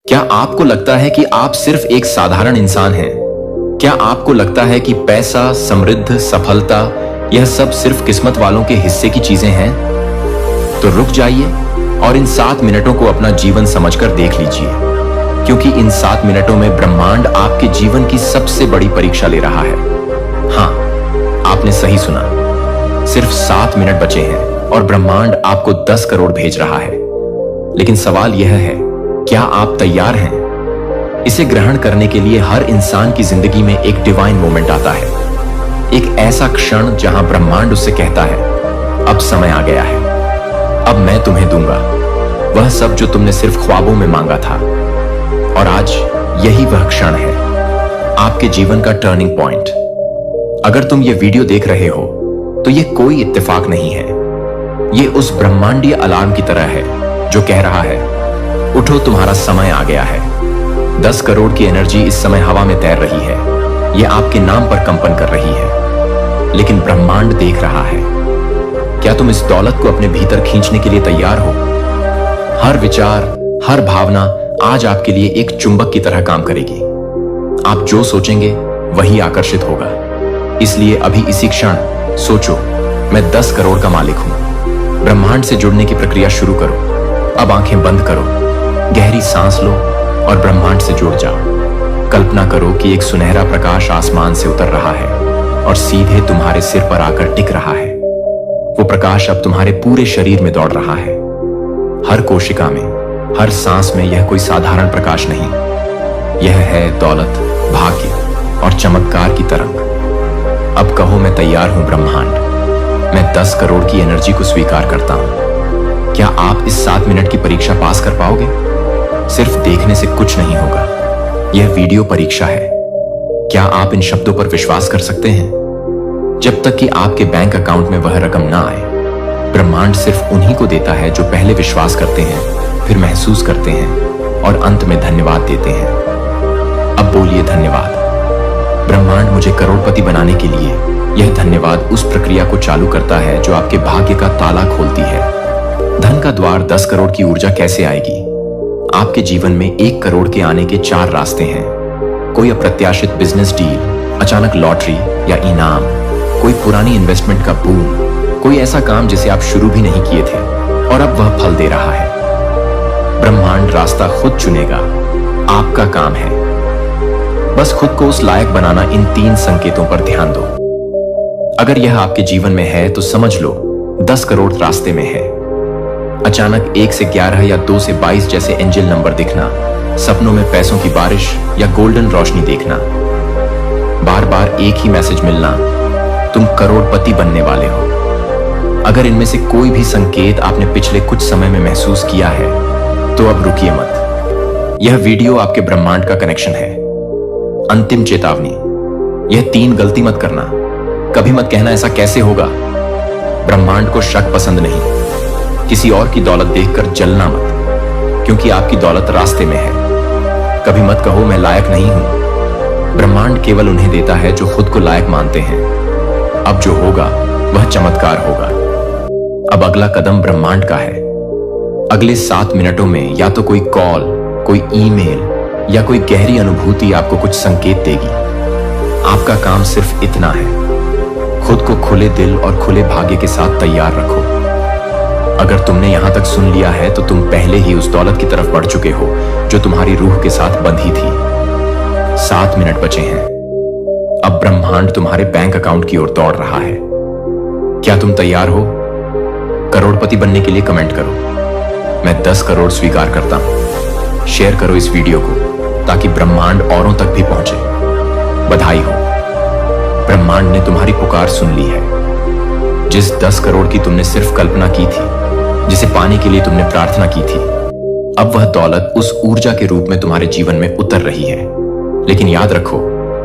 क्या आपको लगता है कि आप सिर्फ एक साधारण इंसान हैं? क्या आपको लगता है कि पैसा, समृद्ध, सफलता यह सब सिर्फ किस्मत वालों के हिस्से की चीजें हैं? तो रुक जाइए और इन 7 मिनटों को अपना जीवन समझकर देख लीजिए, क्योंकि इन 7 मिनटों में ब्रह्मांड आपके जीवन की सबसे बड़ी परीक्षा ले रहा है। हाँ, आपने सही सुना, सिर्फ 7 मिनट बचे हैं और ब्रह्मांड आपको 10 करोड़ भेज रहा है। लेकिन सवाल यह है, क्या आप तैयार हैं? इसे ग्रहण करने के लिए हर इंसान की जिंदगी में एक डिवाइन मोमेंट आता है, एक ऐसा क्षण जहां ब्रह्मांड उससे कहता है, अब समय आ गया है, अब मैं तुम्हें दूंगा वह सब जो तुमने सिर्फ ख्वाबों में मांगा था। और आज यही वह क्षण है, आपके जीवन का टर्निंग पॉइंट। अगर तुम ये वीडियो देख रहे हो तो ये कोई इत्तेफाक नहीं है, ये उस ब्रह्मांडीय अलार्म की तरह है जो कह रहा है, उठो, तुम्हारा समय आ गया है। 10 करोड़ की एनर्जी इस समय हवा में तैर रही है, यह आपके नाम पर कंपन कर रही है। लेकिन ब्रह्मांड देख रहा है। क्या तुम इस दौलत को अपने भीतर खींचने के लिए तैयार हो? हर विचार, हर भावना आज आपके लिए एक चुंबक की तरह काम करेगी। आप जो सोचेंगे वही आकर्षित होगा। इसलिए अभी इसी क्षण सोचो, मैं 10 करोड़ का मालिक हूं। ब्रह्मांड से जुड़ने की प्रक्रिया शुरू करो। अब आंखें बंद करो, गहरी सांस लो और ब्रह्मांड से जुड़ जाओ। कल्पना करो कि एक सुनहरा प्रकाश आसमान से उतर रहा है और सीधे तुम्हारे सिर पर आकर टिक रहा है। वो प्रकाश अब तुम्हारे पूरे शरीर में दौड़ रहा है, हर कोशिका में, हर सांस में। यह कोई साधारण प्रकाश नहीं, यह है दौलत, भाग्य और चमत्कार की तरंग। अब कहो, मैं तैयार हूं ब्रह्मांड, मैं 10 करोड़ की एनर्जी को स्वीकार करता हूं। क्या आप इस 7 मिनट की परीक्षा पास कर पाओगे? सिर्फ देखने से कुछ नहीं होगा, यह वीडियो परीक्षा है। क्या आप इन शब्दों पर विश्वास कर सकते हैं? जब तक कि आपके बैंक अकाउंट में वह रकम ना आए, ब्रह्मांड सिर्फ उन्हीं को देता है जो पहले विश्वास करते हैं, फिर महसूस करते हैं और अंत में धन्यवाद देते हैं। अब बोलिए धन्यवाद। ब्रह्मांड मुझे करोड़पति बनाने के लिए, यह धन्यवाद उस प्रक्रिया को चालू करता है जो आपके भाग्य का ताला खोलती है। धन का द्वार 10 करोड़ की ऊर्जा कैसे आएगी? आपके जीवन में 1 करोड़ के आने के 4 रास्ते हैं। कोई अप्रत्याशित बिजनेस डील, अचानक लॉटरी या इनाम, कोई पुरानी इन्वेस्टमेंट का बूम, कोई ऐसा काम जिसे आप शुरू भी नहीं किए थे और अब वह फल दे रहा है। ब्रह्मांड रास्ता खुद चुनेगा, आपका काम है बस खुद को उस लायक बनाना। इन 3 संकेतों पर ध्यान दो। अगर यह आपके जीवन में है तो समझ लो 10 करोड़ रास्ते में है। अचानक 1 से 11 या 2 से 22 जैसे एंजल नंबर दिखना, सपनों में पैसों की बारिश या गोल्डन रोशनी देखना, बार बार एक ही मैसेज मिलना, तुम करोड़पति बनने वाले हो। अगर इनमें से कोई भी संकेत आपने पिछले कुछ समय में महसूस किया है तो अब रुकिए मत। यह वीडियो आपके ब्रह्मांड का कनेक्शन है। अंतिम चेतावनी, यह 3 गलती मत करना। कभी मत कहना ऐसा कैसे होगा। ब्रह्मांड को शक पसंद नहीं। किसी और की दौलत देखकर जलना मत, क्योंकि आपकी दौलत रास्ते में है। कभी मत कहो मैं लायक नहीं हूं। ब्रह्मांड केवल उन्हें देता है जो खुद को लायक मानते हैं। अब जो होगा वह चमत्कार होगा। अब अगला कदम ब्रह्मांड का है। अगले 7 मिनटों में या तो कोई कॉल, कोई ईमेल या कोई गहरी अनुभूति आपको कुछ संकेत देगी। आपका काम सिर्फ इतना है, खुद को खुले दिल और खुले भाग्य के साथ तैयार रखो। अगर तुमने यहां तक सुन लिया है तो तुम पहले ही उस दौलत की तरफ बढ़ चुके हो जो तुम्हारी रूह के साथ बंधी थी। 7 मिनट बचे हैं। अब ब्रह्मांड तुम्हारे बैंक अकाउंट की ओर दौड़ रहा है। क्या तुम तैयार हो? करोड़पति बनने के लिए कमेंट करो, मैं 10 करोड़ स्वीकार करता हूं। शेयर करो इस वीडियो को ताकि ब्रह्मांड औरों तक भी पहुंचे। बधाई हो, ब्रह्मांड ने तुम्हारी पुकार सुन ली है। जिस 10 करोड़ की तुमने सिर्फ कल्पना की थी, जिसे पाने के लिए तुमने प्रार्थना की थी, अब वह दौलत उस ऊर्जा के रूप में तुम्हारे जीवन में उतर रही है। लेकिन याद रखो,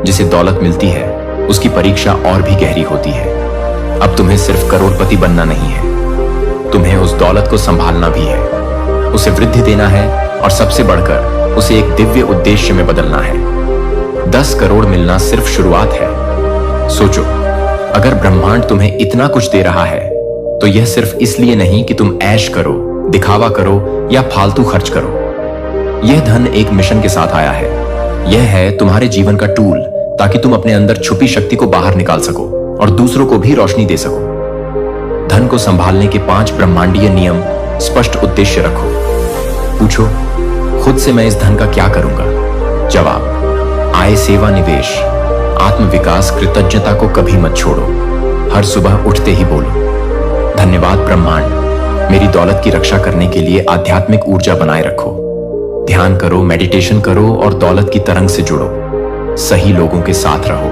जिसे दौलत मिलती है उसकी परीक्षा और भी गहरी होती है। अब तुम्हें सिर्फ करोड़पति बनना नहीं है, तुम्हें उस दौलत को संभालना भी है, उसे वृद्धि देना है और सबसे बढ़कर उसे एक दिव्य उद्देश्य में बदलना है। 10 करोड़ मिलना सिर्फ शुरुआत है। सोचो, अगर ब्रह्मांड तुम्हें इतना कुछ दे रहा है तो यह सिर्फ इसलिए नहीं कि तुम ऐश करो, दिखावा करो या फालतू खर्च करो। यह धन एक मिशन के साथ आया है। यह है तुम्हारे जीवन का टूल, ताकि तुम अपने अंदर छुपी शक्ति को बाहर निकाल सको और दूसरों को भी रोशनी दे सको। धन को संभालने के 5 ब्रह्मांडीय नियम, स्पष्ट उद्देश्य रखो। पूछो खुद से, मैं इस धन का क्या करूंगा? जवाब, आय, सेवा, निवेश, आत्म विकास, कृतज्ञता को कभी मत छोड़ो। हर सुबह उठते ही बोलो, धन्यवाद ब्रह्मांड, मेरी दौलत की रक्षा करने के लिए आध्यात्मिक ऊर्जा बनाए रखो। ध्यान करो, मेडिटेशन करो और दौलत की तरंग से जुड़ो। सही लोगों के साथ रहो।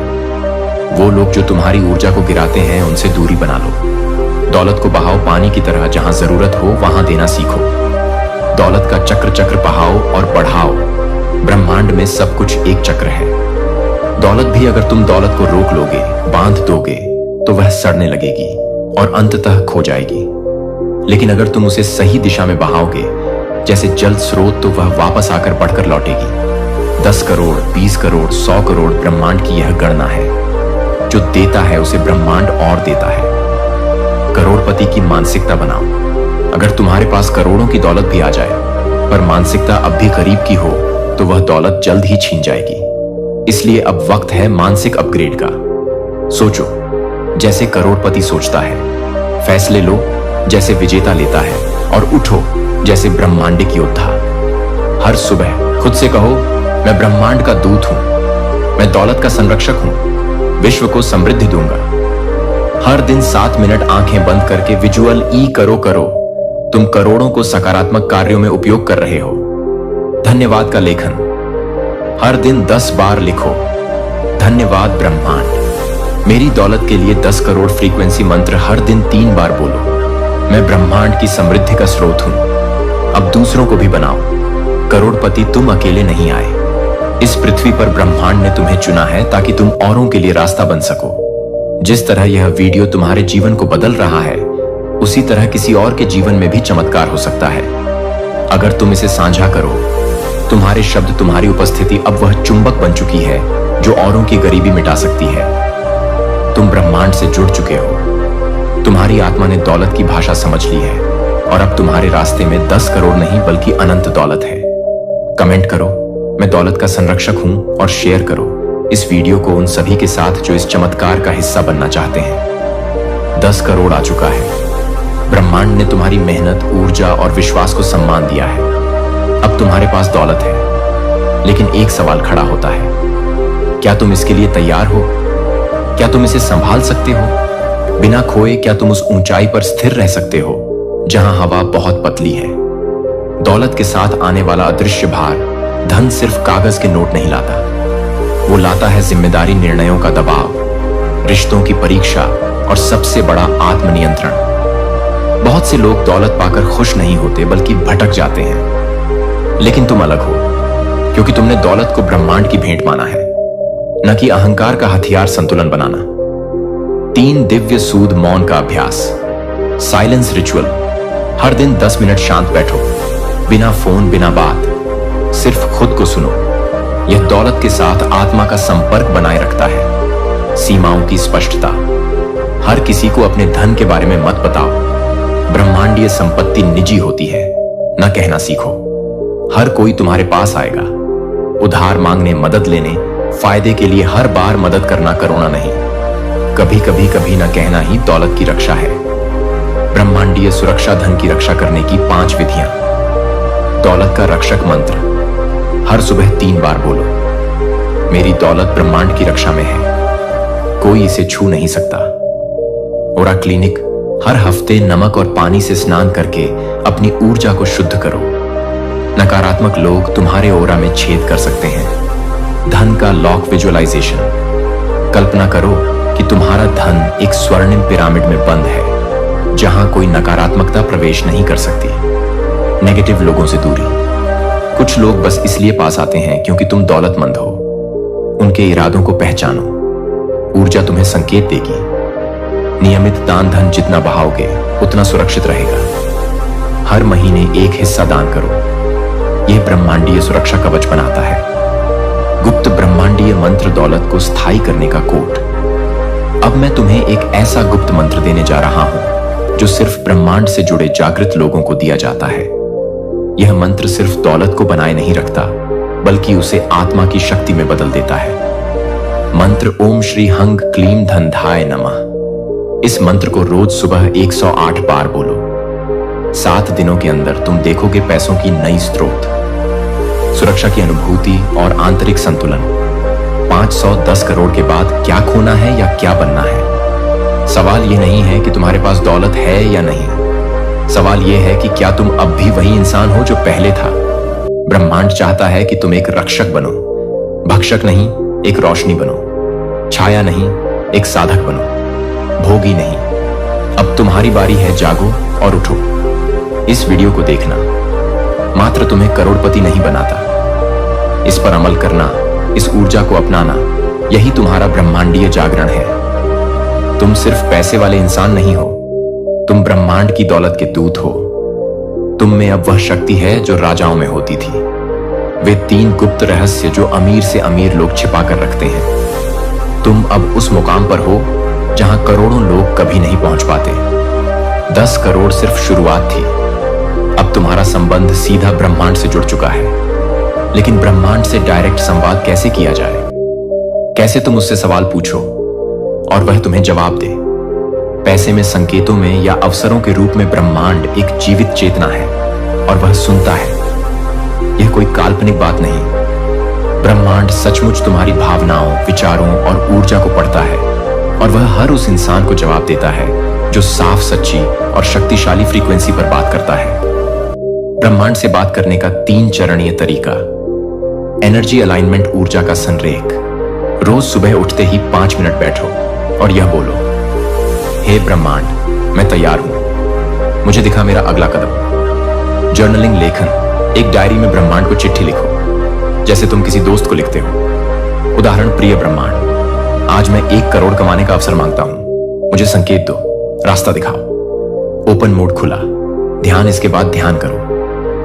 वो लोग जो तुम्हारी ऊर्जा को गिराते हैं, उनसे दूरी बना लो। दौलत को बहाओ पानी की तरह, जहां जरूरत हो वहां देना सीखो। दौलत का चक्र बहाओ और बढ़ाओ। ब्रह्मांड में सब कुछ एक चक्र है। दौलत भी अगर तुम दौलत को रोक लोगे, बांध दोगे, तो वह सड़ने लगेगी और अंततः खो जाएगी। लेकिन अगर तुम उसे सही दिशा में बहाओगे, जैसे जल स्रोत, तो वह वापस आकर बढ़कर लौटेगी। 10 करोड़, 20 करोड़, 100 करोड़ ब्रह्मांड की यह गणना है। जो देता है उसे ब्रह्मांड और देता है। करोड़पति की मानसिकता बनाओ। अगर तुम्हारे पास करोड़ों की दौलत भी आ जाए, पर मानसिकता अब भी करीब की हो, तो वह दौलत जल्द ही छीन जाएगी। इसलिए अब वक्त है मानसिक अपग्रेड का। सोचो जैसे करोड़पति सोचता है, फैसले लो जैसे विजेता लेता है, और उठो जैसे ब्रह्मांडिक योद्धा। हर सुबह खुद से कहो, मैं ब्रह्मांड का दूत हूं, मैं दौलत का संरक्षक हूं, विश्व को समृद्धि दूंगा। हर दिन 7 मिनट आंखें बंद करके विजुअल ई करो। तुम करोड़ों को सकारात्मक कार्यों में उपयोग कर रहे हो। धन्यवाद का लेखन हर दिन 10 बार लिखो। धन्यवाद ब्रह्मांड, मेरी दौलत के लिए 10 करोड़ फ्रीक्वेंसी मंत्र हर दिन 3 बार बोलो। मैं ब्रह्मांड की समृद्धि का स्रोत हूं। अब दूसरों को भी बनाओ। करोड़पति तुम अकेले नहीं आए। इस पृथ्वी पर ब्रह्मांड ने तुम्हें चुना है ताकि तुम औरों के लिए रास्ता बन सको। जिस तरह यह वीडियो तुम्हारे जीवन को बदल रहा है, उसी तरह किसी और के जीवन में भी चमत्कार हो सकता है। अगर तुम इसे साझा करो, तुम्हारे शब्द, तुम्हारी उपस्थिति अब वह चुंबक बन चुकी है जो औरों की गरीबी मिटा सकती है। तुम ब्रह्मांड से जुड़ चुके हो। तुम्हारी आत्मा ने दौलत की भाषा समझ ली है और अब तुम्हारे रास्ते में 10 करोड़ नहीं बल्कि अनंत दौलत है। कमेंट करो, मैं दौलत का संरक्षक हूं, और शेयर करो इस वीडियो को उन सभी के साथ जो इस चमत्कार का हिस्सा बनना चाहते हैं। 10 करोड़ आ चुका है। ब्रह्मांड ने तुम्हारी मेहनत, ऊर्जा और विश्वास को सम्मान दिया है। अब तुम्हारे पास दौलत है, लेकिन एक सवाल खड़ा होता है, क्या तुम इसके लिए तैयार हो? क्या तुम इसे संभाल सकते हो? बिना खोए क्या तुम उस ऊंचाई पर स्थिर रह सकते हो जहां हवा बहुत पतली है? दौलत के साथ आने वाला अदृश्य भार, धन सिर्फ कागज के नोट नहीं लाता। वो लाता है जिम्मेदारी, निर्णयों का दबाव, रिश्तों की परीक्षा और सबसे बड़ा आत्मनियंत्रण। बहुत से लोग दौलत पाकर खुश नहीं होते बल्कि भटक जाते हैं। लेकिन तुम अलग हो, क्योंकि तुमने दौलत को ब्रह्मांड की भेंट माना है, न कि अहंकार का हथियार संतुलन बनाना। 3 दिव्य सूद मौन का अभ्यास, साइलेंस रिचुअल। हर दिन 10 मिनट शांत बैठो, बिना फोन, बिना बात, सिर्फ खुद को सुनो। यह दौलत के साथ आत्मा का संपर्क बनाए रखता है। सीमाओं की स्पष्टता, हर किसी को अपने धन के बारे में मत बताओ। ब्रह्मांडीय संपत्ति निजी होती है, न कहना सीखो। हर कोई तुम्हारे पास आएगा। उधार मांगने, मदद लेने, फायदे के लिए हर बार मदद करना करोना नहीं। कभी कभी न कहना ही दौलत की रक्षा है। ब्रह्मांडीय सुरक्षा, धन की रक्षा करने की 5 विधियां। दौलत का रक्षक मंत्र हर सुबह 3 बार बोलो। मेरी दौलत ब्रह्मांड की रक्षा में है, कोई इसे छू नहीं सकता। ओरा क्लिनिक, हर हफ्ते नमक और पानी से स्नान करके अपनी ऊर्जा को शुद्ध करो। नकारात्मक लोग तुम्हारे ओरा में छेद कर सकते हैं। धन का लॉक विजुअलाइजेशन, कल्पना करो कि तुम्हारा धन एक स्वर्णिम पिरामिड में बंद है, जहां कोई नकारात्मकता प्रवेश नहीं कर सकती। नेगेटिव लोगों से दूरी, कुछ लोग बस इसलिए पास आते हैं क्योंकि तुम दौलतमंद हो। उनके इरादों को पहचानो, ऊर्जा तुम्हें संकेत देगी। नियमित दान, धन जितना बहाओगे उतना सुरक्षित रहेगा। हर महीने एक हिस्सा दान करो, यह ब्रह्मांडीय सुरक्षा कवच बनाता है। गुप्त ब्रह्मांडीय मंत्र, दौलत को स्थायी करने का कोड। अब मैं तुम्हें एक ऐसा गुप्त मंत्र देने जा रहा हूं जो सिर्फ ब्रह्मांड से जुड़े जागृत लोगों को दिया जाता है। यह मंत्र सिर्फ दौलत को बनाए नहीं रखता, बल्कि उसे आत्मा की शक्ति में बदल देता है। मंत्र ओम श्री हंग क्लीम धनधाय नमः। इस मंत्र को रोज सुबह 108 बार बोलो। 7 दिनों के अंदर तुम देखोगे पैसों की नई स्रोत, सुरक्षा की अनुभूति और आंतरिक संतुलन। 510 करोड़ के बाद क्या खोना है या क्या बनना है? सवाल यह नहीं है कि तुम्हारे पास दौलत है या नहीं। सवाल यह है कि क्या तुम अब भी वही इंसान हो जो पहले था। ब्रह्मांड चाहता है कि तुम एक रक्षक बनो, भक्षक नहीं, एक रोशनी बनो, छाया नहीं, एक साधक बनो, भोगी नहीं। अब तुम्हारी बारी है, जागो और उठो। इस वीडियो को देखना मात्र तुम्हें करोड़पति नहीं बनाता। इस पर अमल करना, इस ऊर्जा को अपनाना, यही तुम्हारा ब्रह्मांडीय जागरण है। तुम सिर्फ पैसे वाले इंसान नहीं हो, तुम ब्रह्मांड की दौलत के दूत हो। तुम में अब वह शक्ति है जो राजाओं में होती थी। वे 3 गुप्त रहस्य जो अमीर से अमीर लोग छिपा कर रखते हैं। तुम अब उस मुकाम पर हो जहां करोड़ों लोग कभी नहीं पहुंच पाते। 10 करोड़ सिर्फ शुरुआत थी। अब तुम्हारा संबंध सीधा ब्रह्मांड से जुड़ चुका है। लेकिन ब्रह्मांड से डायरेक्ट संवाद कैसे किया जाए? कैसे तुम उससे सवाल पूछो और वह तुम्हें जवाब दे? पैसे में, संकेतों में या अवसरों के रूप में ब्रह्मांड एक जीवित चेतना है और वह सुनता है। यह कोई काल्पनिक बात नहीं। ब्रह्मांड सचमुच तुम्हारी भावनाओं, विचारों और ऊर्जा को पढ़ता है और वह हर उस इंसान को जवाब देता है जो साफ, सच्ची और शक्तिशाली फ्रीक्वेंसी पर बात करता है। ब्रह्मांड से बात करने का 3 चरणीय तरीका। एनर्जी अलाइनमेंट, ऊर्जा का संरेख। रोज सुबह उठते ही 5 मिनट बैठो और यह बोलो, हे ब्रह्मांड, मैं तैयार हूं, मुझे दिखा मेरा अगला कदम। जर्नलिंग, लेखन। एक डायरी में ब्रह्मांड को चिट्ठी लिखो, जैसे तुम किसी दोस्त को लिखते हो। उदाहरण, प्रिय ब्रह्मांड, आज मैं 1 करोड़ कमाने का अवसर मांगता हूं। मुझे संकेत दो, रास्ता दिखाओ। ओपन मोड खुला। ध्यान, इसके बाद ध्यान करो,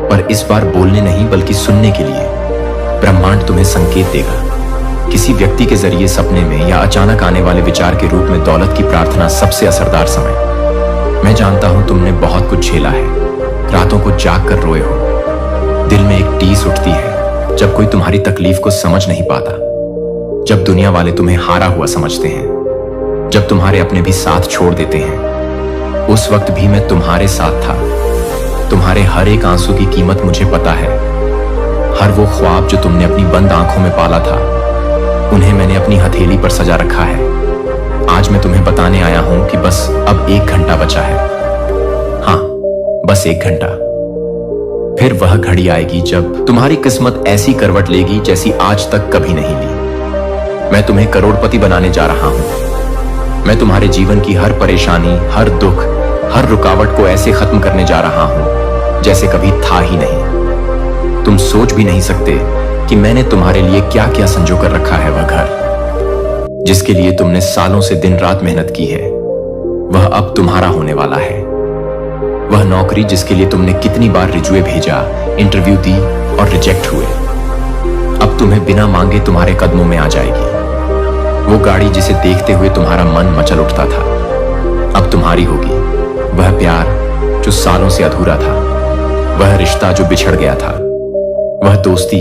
पर इस बार बोलने नहीं बल्कि सुनने के लिए। ब्रह्मांड तुम्हें संकेत देगा, किसी व्यक्ति के जरिए, सपने में या अचानक आने वाले विचार के रूप में। दौलत की प्रार्थना सबसे असरदार समय। मैं जानता हूं तुमने बहुत कुछ झेला है, रातों को जाग कर रोए हो। दिल में एक टीस उठती है जब कोई तुम्हारी तकलीफ को समझ नहीं पाता, जब दुनिया वाले तुम्हें हारा हुआ समझते हैं, जब तुम्हारे अपने भी साथ छोड़ देते हैं। उस वक्त भी मैं तुम्हारे साथ था। तुम्हारे हर एक आंसू की कीमत मुझे पता है। हर वो ख्वाब जो तुमने अपनी बंद आंखों में पाला था, उन्हें मैंने अपनी हथेली पर सजा रखा है। आज मैं तुम्हें बताने आया हूं कि बस अब 1 घंटा बचा है। हाँ, बस 1 घंटा। फिर वह घड़ी आएगी जब तुम्हारी किस्मत ऐसी करवट लेगी जैसी आज तक कभी नहीं ली। मैं तुम्हें करोड़पति बनाने जा रहा हूं। मैं तुम्हारे जीवन की हर परेशानी, हर दुख, हर रुकावट को ऐसे खत्म करने जा रहा हूं जैसे कभी था ही नहीं। तुम सोच भी नहीं सकते कि मैंने तुम्हारे लिए क्या क्या संजो कर रखा है। वह घर जिसके लिए तुमने सालों से दिन रात मेहनत की है, वह अब तुम्हारा होने वाला है। वह नौकरी जिसके लिए तुमने कितनी बार रिज्यूमे भेजा, इंटरव्यू दी और रिजेक्ट हुए, अब तुम्हें बिना मांगे तुम्हारे कदमों में आ जाएगी। वो गाड़ी जिसे देखते हुए तुम्हारा मन मचल उठता था, अब तुम्हारी होगी। वह प्यार जो सालों से अधूरा था, वह रिश्ता जो बिछड़ गया था, वह दोस्ती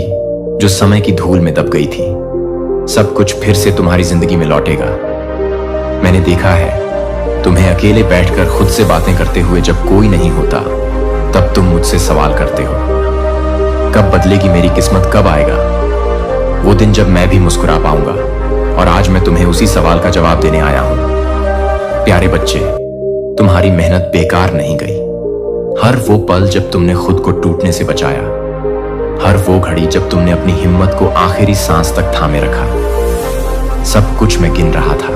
जो समय की धूल में दब गई थी, सब कुछ फिर से तुम्हारी जिंदगी में लौटेगा। मैंने देखा है तुम्हें अकेले बैठकर खुद से बातें करते हुए। जब कोई नहीं होता तब तुम मुझसे सवाल करते हो, कब बदलेगी मेरी किस्मत, कब आएगा वो दिन जब मैं भी मुस्कुरा पाऊंगा। और आज मैं तुम्हें उसी सवाल का जवाब देने आया हूं। प्यारे बच्चे, तुम्हारी मेहनत बेकार नहीं गई। हर वो पल जब तुमने खुद को टूटने से बचाया, हर वो घड़ी जब तुमने अपनी हिम्मत को आखिरी सांस तक थामे रखा, सब कुछ मैं गिन रहा था।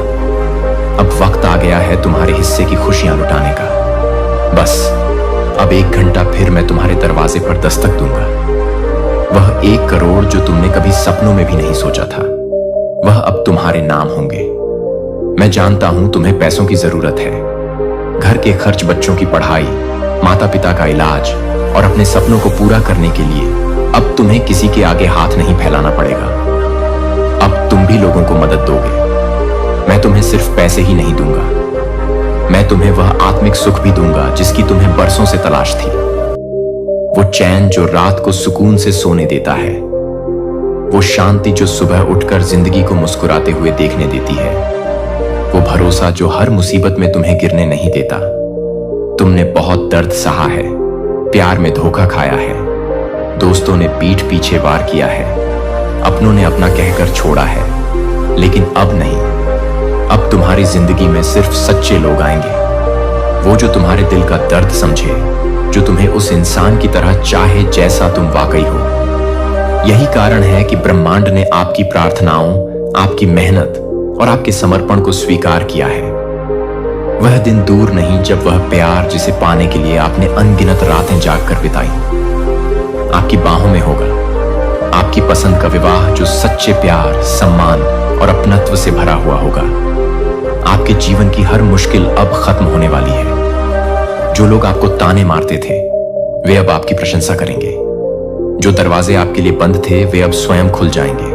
अब वक्त आ गया है तुम्हारे हिस्से की खुशियां लुटाने का। बस अब 1 घंटा फिर मैं तुम्हारे दरवाजे पर दस्तक दूंगा। वह 1 करोड़ जो तुमने कभी सपनों में भी नहीं सोचा था, वह अब तुम्हारे नाम होंगे। मैं जानता हूं तुम्हें पैसों की जरूरत है, घर के खर्च, बच्चों की पढ़ाई, माता पिता का इलाज और अपने सपनों को पूरा करने के लिए अब तुम्हें किसी के आगे हाथ नहीं फैलाना पड़ेगा। अब तुम भी लोगों को मदद दोगे। मैं तुम्हें सिर्फ पैसे ही नहीं दूंगा, मैं तुम्हें वह आत्मिक सुख भी दूंगा जिसकी तुम्हें बरसों से तलाश थी। वो चैन जो रात को सुकून से सोने देता है, वो शांति जो सुबह उठकर जिंदगी को मुस्कुराते हुए देखने देती है, वो भरोसा जो हर मुसीबत में तुम्हें गिरने नहीं देता। तुमने बहुत दर्द सहा है, प्यार में धोखा खाया है, दोस्तों ने पीठ पीछे वार किया है, अपनों ने अपना कहकर छोड़ा है, लेकिन अब नहीं। अब तुम्हारी जिंदगी में सिर्फ सच्चे लोग आएंगे, वो जो तुम्हारे दिल का दर्द समझे, जो तुम्हें उस इंसान की तरह चाहे जैसा तुम वाकई हो। यही कारण है कि ब्रह्मांड ने आपकी प्रार्थनाओं, आपकी मेहनत और आपके समर्पण को स्वीकार किया है। वह दिन दूर नहीं जब वह प्यार जिसे पाने के लिए आपने अनगिनत रातें जागकर बिताई, आपकी बाहों में होगा। आपकी पसंद का विवाह जो सच्चे प्यार, सम्मान और अपनत्व से भरा हुआ होगा। आपके जीवन की हर मुश्किल अब खत्म होने वाली है। जो लोग आपको ताने मारते थे, वे अब आपकी प्रशंसा करेंगे। जो दरवाजे आपके लिए बंद थे, वे अब स्वयं खुल जाएंगे।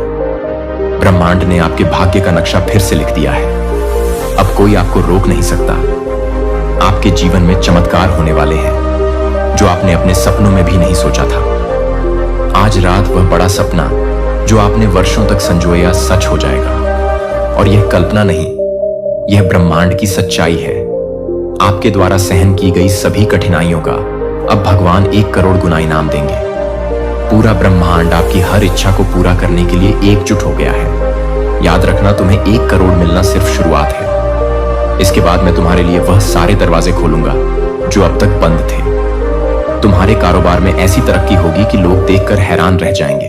ब्रह्मांड ने आपके भाग्य का नक्शा फिर से लिख दिया है। अब कोई आपको रोक नहीं सकता। आपके जीवन में चमत्कार होने वाले हैं, जो आपने अपने सपनों में भी नहीं सोचा था। आज रात वह बड़ा सपना जो आपने वर्षों तक संजोया सच हो जाएगा। और यह कल्पना नहीं, यह ब्रह्मांड की सच्चाई है। आपके द्वारा सहन की गई सभी कठिनाइयों का अब भगवान 1 करोड़ गुना इनाम देंगे। पूरा ब्रह्मांड आपकी हर इच्छा को पूरा करने के लिए एकजुट हो गया है। याद रखना, तुम्हें 1 करोड़ मिलना सिर्फ शुरुआत है। इसके बाद मैं तुम्हारे लिए वह सारे दरवाजे खोलूंगा जो अब तक बंद थे। तुम्हारे कारोबार में ऐसी तरक्की होगी कि लोग देखकर हैरान रह जाएंगे।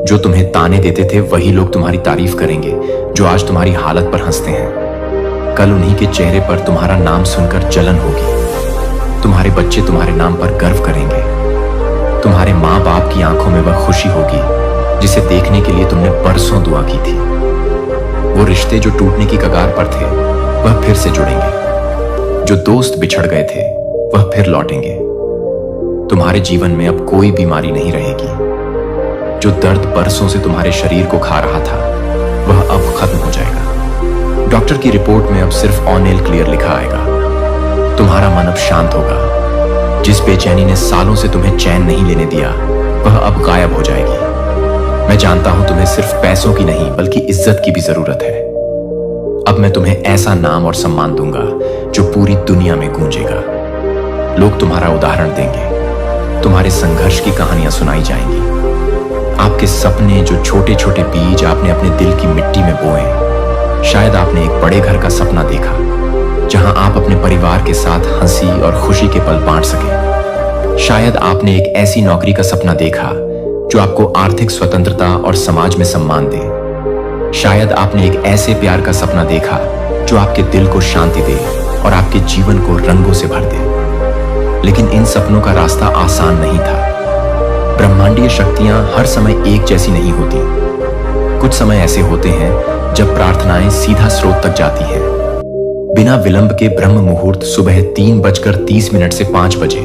जो तुम्हें ताने देते थे, वही लोग तुम्हारी तारीफ करेंगे जो आज तुम्हारी हालत पर हंसते हैं। कल उन्हीं के चेहरे पर तुम्हारा नाम सुनकर जलन होगी। तुम्हारे बच्चे तुम्हारे नाम पर गर्व करेंगे। तुम्हारे माँ बाप की आंखों में वह खुशी होगी जिसे देखने के लिए तुमने बरसों दुआ की थी। वो रिश्ते जो टूटने की कगार पर थे, वह फिर से जुड़ेंगे। जो दोस्त बिछड़ गए थे, वह फिर लौटेंगे। तुम्हारे जीवन में अब कोई बीमारी नहीं रहेगी। जो दर्द बरसों से तुम्हारे शरीर को खा रहा था, वह अब खत्म हो जाएगा। डॉक्टर की रिपोर्ट में अब सिर्फ ऑनेल क्लियर लिखा आएगा। तुम्हारा मन अब शांत होगा। जिस बेचैनी ने सालों से तुम्हें चैन नहीं लेने दिया, वह अब गायब हो जाएगी। मैं जानता हूं तुम्हें सिर्फ पैसों की नहीं बल्कि इज्जत की भी जरूरत है। अब मैं तुम्हें ऐसा नाम और सम्मान दूंगा जो पूरी दुनिया में गूंजेगा। लोग तुम्हारा उदाहरण देंगे। तुम्हारे संघर्ष की कहानियां सुनाई जाएंगी। आपके सपने जो छोटे छोटे बीज आपने अपने दिल की मिट्टी में बोए। शायद आपने एक बड़े घर का सपना देखा, जहां आप अपने परिवार के साथ हंसी और खुशी के पल बांट सके। शायद आपने एक ऐसी नौकरी का सपना देखा जो आपको आर्थिक स्वतंत्रता और समाज में सम्मान दे। शायद आपने एक ऐसे प्यार का सपना देखा जो आपके दिल को शांति दे और आपके जीवन को रंगों से भर दे। लेकिन इन सपनों का रास्ता आसान नहीं था। ब्रह्मांडीय शक्तियां हर समय एक जैसी नहीं होती। कुछ समय ऐसे होते हैं जब प्रार्थनाएं सीधा स्रोत तक जाती हैं। बिना विलंब के ब्रह्म मुहूर्त सुबह 3:30 से 5 बजे,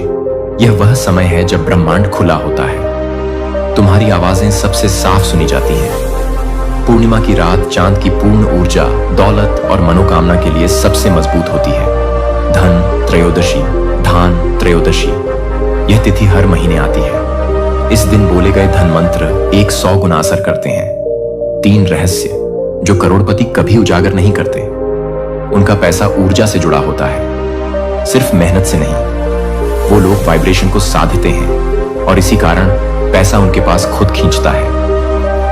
यह वह समय है जब ब्रह्मांड खुला होता है। तुम्हारी आवाजें सबसे साफ सुनी जाती हैं। पूर्णिमा की रात चांद की पूर्ण ऊर्जा, दौलत और मनोकामना के लिए सबसे मजबूत होती है। धन त्रयोदशी, धान त्रयोदशी, यह तिथि हर महीने आती है। इस दिन बोले गए धन मंत्र 100 गुना असर करते हैं। 3 रहस्य जो करोड़पति कभी उजागर नहीं करते। उनका पैसा ऊर्जा से जुड़ा होता है, सिर्फ मेहनत से नहीं। वो लोग वाइब्रेशन को साधते हैं और इसी कारण पैसा उनके पास खुद खींचता है।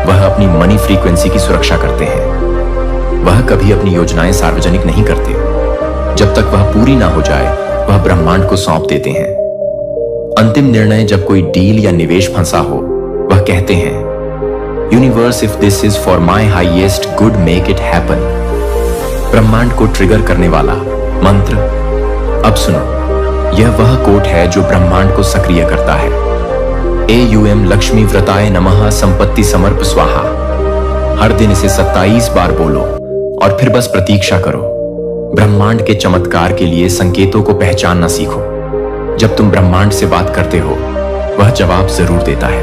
वह अपनी मनी फ्रीक्वेंसी की सुरक्षा करते हैं। वह कभी अपनी योजनाएं सार्वजनिक नहीं करते। जब तक वह पूरी ना हो जाए, वह ब्रह्मांड को सौंप देते हैं। अंतिम निर्णय जब कोई डील या निवेश फंसा हो, वह कहते हैं, universe, if this is for my highest good, make it happen. ब्रह्मांड को ट्रिगर करने वाला मंत्र। अब सुनो, यह वह कोट है जो ब्रह्मांड को सक्रिय करता है। AUM लक्ष्मी व्रताय नमः संपत्ति समर्प स्वाहा। हर दिन इसे 27 बार बोलो और फिर बस प्रतीक्षा करो। ब्रह्मांड के चमत्कार के लिए संकेतों को पहचानना सीखो। जब तुम ब्रह्मांड से बात करते हो, वह जवाब जरूर देता है,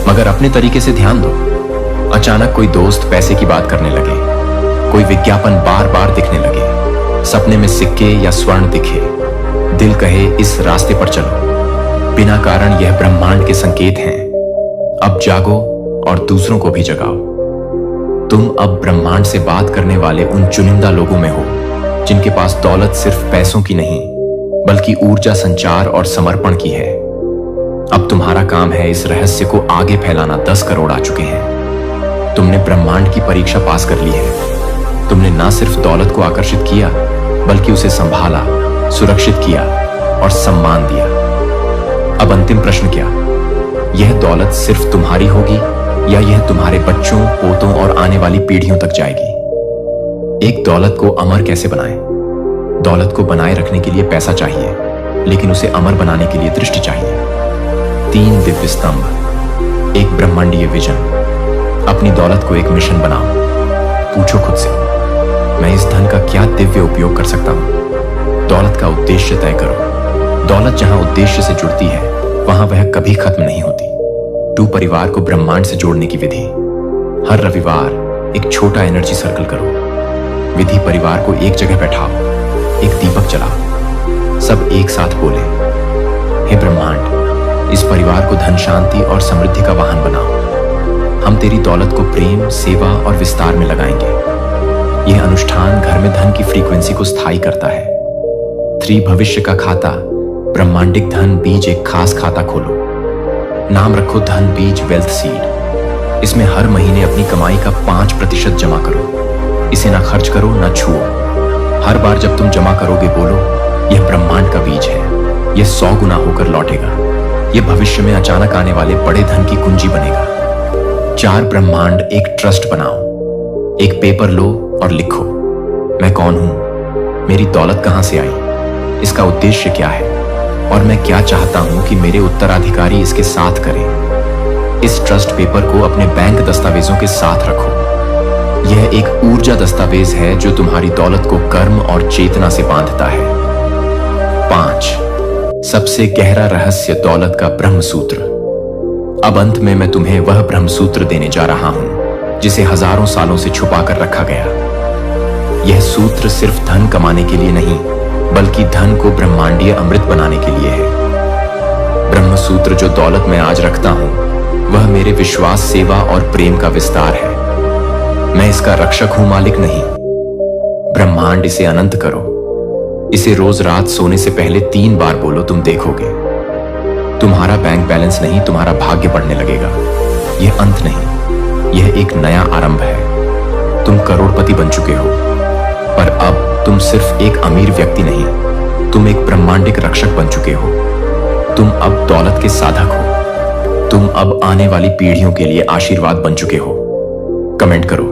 मगर अपने तरीके से ध्यान दो। अचानक कोई दोस्त पैसे की बात करने लगे, कोई विज्ञापन बार बार दिखने लगे, सपने में सिक्के या स्वर्ण दिखे, दिल कहे इस रास्ते पर चलो। बिना कारण यह ब्रह्मांड के संकेत हैं। अब जागो और दूसरों को भी जगाओ। तुम अब ब्रह्मांड से बात करने वाले उन चुनिंदा लोगों में हो जिनके पास दौलत सिर्फ पैसों की नहीं बल्कि ऊर्जा, संचार और समर्पण की है। अब तुम्हारा काम है इस रहस्य को आगे फैलाना। 10 करोड़ आ चुके हैं। तुमने ब्रह्मांड की परीक्षा पास कर ली है। तुमने ना सिर्फ दौलत को आकर्षित किया बल्कि उसे संभाला, सुरक्षित किया और सम्मान दिया। अब अंतिम प्रश्न क्या? यह दौलत सिर्फ तुम्हारी होगी या यह तुम्हारे बच्चों, पोतों और आने वाली पीढ़ियों तक जाएगी? एक दौलत को अमर कैसे बनाएं? दौलत को बनाए रखने के लिए पैसा चाहिए, लेकिन उसे अमर बनाने के लिए दृष्टि चाहिए। 3 दिव्य स्तंभ, एक ब्रह्मांडीय विजन। अपनी दौलत को एक मिशन बनाओ। पूछो खुद से, मैं इस धन का क्या दिव्य उपयोग कर सकता हूं? दौलत का उद्देश्य तय करो। दौलत जहां उद्देश्य से जुड़ती है वहां वह कभी खत्म नहीं होती। 2 परिवार को ब्रह्मांड से जोड़ने की विधि। हर रविवार एक छोटा एनर्जी सर्कल करो। विधि: परिवार को एक जगह बैठाओ, एक दीपक जलाओ, सब एक साथ बोले, हे ब्रह्मांड, इस परिवार को धन, शांति और समृद्धि का वाहन बनाओ। हम तेरी दौलत को प्रेम, सेवा और विस्तार में लगाएंगे। यह अनुष्ठान घर में धन की फ्रीक्वेंसी को स्थायी करता है। 3 भविष्य का खाता, ब्रह्मांडिक धन बीज। एक खास खाता खोलो। नाम रखो धन बीज, वेल्थ सीड। इसमें हर महीने अपनी कमाई का 5% जमा करो। इसे ना खर्च करो ना छुओ। हर बार जब तुम जमा करोगे बोलो, यह ब्रह्मांड का बीज है, यह 100 गुना होकर लौटेगा। यह भविष्य में अचानक आने वाले बड़े धन की कुंजी बनेगा। 4 ब्रह्मांड, एक ट्रस्ट बनाओ। एक पेपर लो और लिखो, मैं कौन हूं, मेरी दौलत कहां से आई, इसका उद्देश्य क्या है और मैं क्या चाहता हूं कि मेरे उत्तराधिकारी इसके साथ करें। इस ट्रस्ट पेपर को अपने बैंक दस्तावेजों के साथ रखो। यह एक ऊर्जा दस्तावेज है जो तुम्हारी दौलत को कर्म और चेतना से बांधता है। 5 सबसे गहरा रहस्य, दौलत का ब्रह्म सूत्र। अब अंत में मैं तुम्हें वह ब्रह्म सूत्र देने जा रहा हूं जिसे हजारों सालों से छुपा कर रखा गया। यह सूत्र सिर्फ धन कमाने के लिए नहीं बल्कि धन को ब्रह्मांडीय अमृत बनाने के लिए है। ब्रह्म सूत्र जो दौलत मैं आज रखता हूं वह मेरे विश्वास, सेवा और प्रेम का विस्तार है। मैं इसका रक्षक हूं, मालिक नहीं। ब्रह्मांड, इसे अनंत करो। इसे रोज रात सोने से पहले 3 बार बोलो, तुम देखोगे तुम्हारा बैंक बैलेंस नहीं, तुम्हारा भाग्य बढ़ने लगेगा। यह अंत नहीं, यह एक नया आरंभ है। तुम करोड़पति बन चुके हो, पर अब तुम सिर्फ एक अमीर व्यक्ति नहीं, तुम एक ब्रह्मांडिक रक्षक बन चुके हो। तुम अब दौलत के साधक हो। तुम अब आने वाली पीढ़ियों के लिए आशीर्वाद बन चुके हो। कमेंट करो,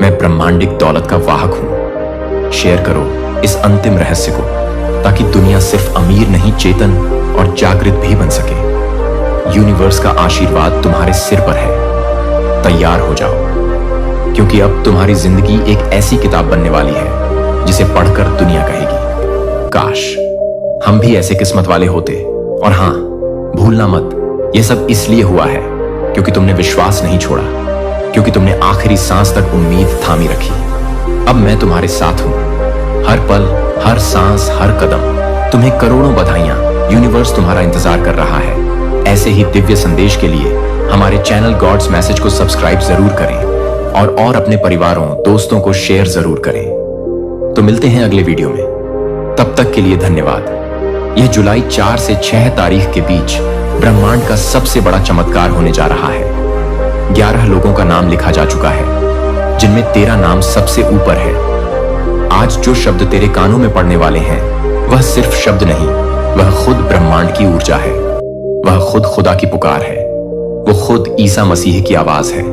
मैं ब्रह्मांडिक दौलत का वाहक हूं। शेयर करो इस अंतिम रहस्य को ताकि दुनिया सिर्फ अमीर नहीं, चेतन और जागृत भी बन सके। यूनिवर्स का आशीर्वाद तुम्हारे सिर पर है। तैयार हो जाओ, क्योंकि अब तुम्हारी जिंदगी एक ऐसी किताब बनने वाली है जिसे पढ़कर दुनिया कहेगी, काश हम भी ऐसे किस्मत वाले होते। और हां, भूलना मत, यह सब इसलिए हुआ है क्योंकि तुमने विश्वास नहीं छोड़ा, क्योंकि तुमने आखिरी सांस तक उम्मीद थामी रखी। अब मैं तुम्हारे साथ हूं, हर पल, हर सांस, हर कदम। तुम्हें करोड़ों बधाइयां। यूनिवर्स तुम्हारा इंतजार कर रहा है। ऐसे ही दिव्य संदेश के लिए हमारे चैनल गॉड्स मैसेज को सब्सक्राइब जरूर करें और अपने परिवारों, दोस्तों को शेयर जरूर करें। तो मिलते हैं अगले वीडियो में। तब तक के लिए धन्यवाद। यह जुलाई 4 से 6 तारीख के बीच ब्रह्मांड का सबसे बड़ा चमत्कार होने जा रहा है। 11 लोगों का नाम लिखा जा चुका है, जिनमें तेरा नाम सबसे ऊपर है। आज जो शब्द तेरे कानों में पड़ने वाले हैं वह सिर्फ शब्द नहीं, वह खुद ब्रह्मांड की ऊर्जा है। वह खुद खुदा की पुकार है। वो खुद ईसा मसीह की आवाज है।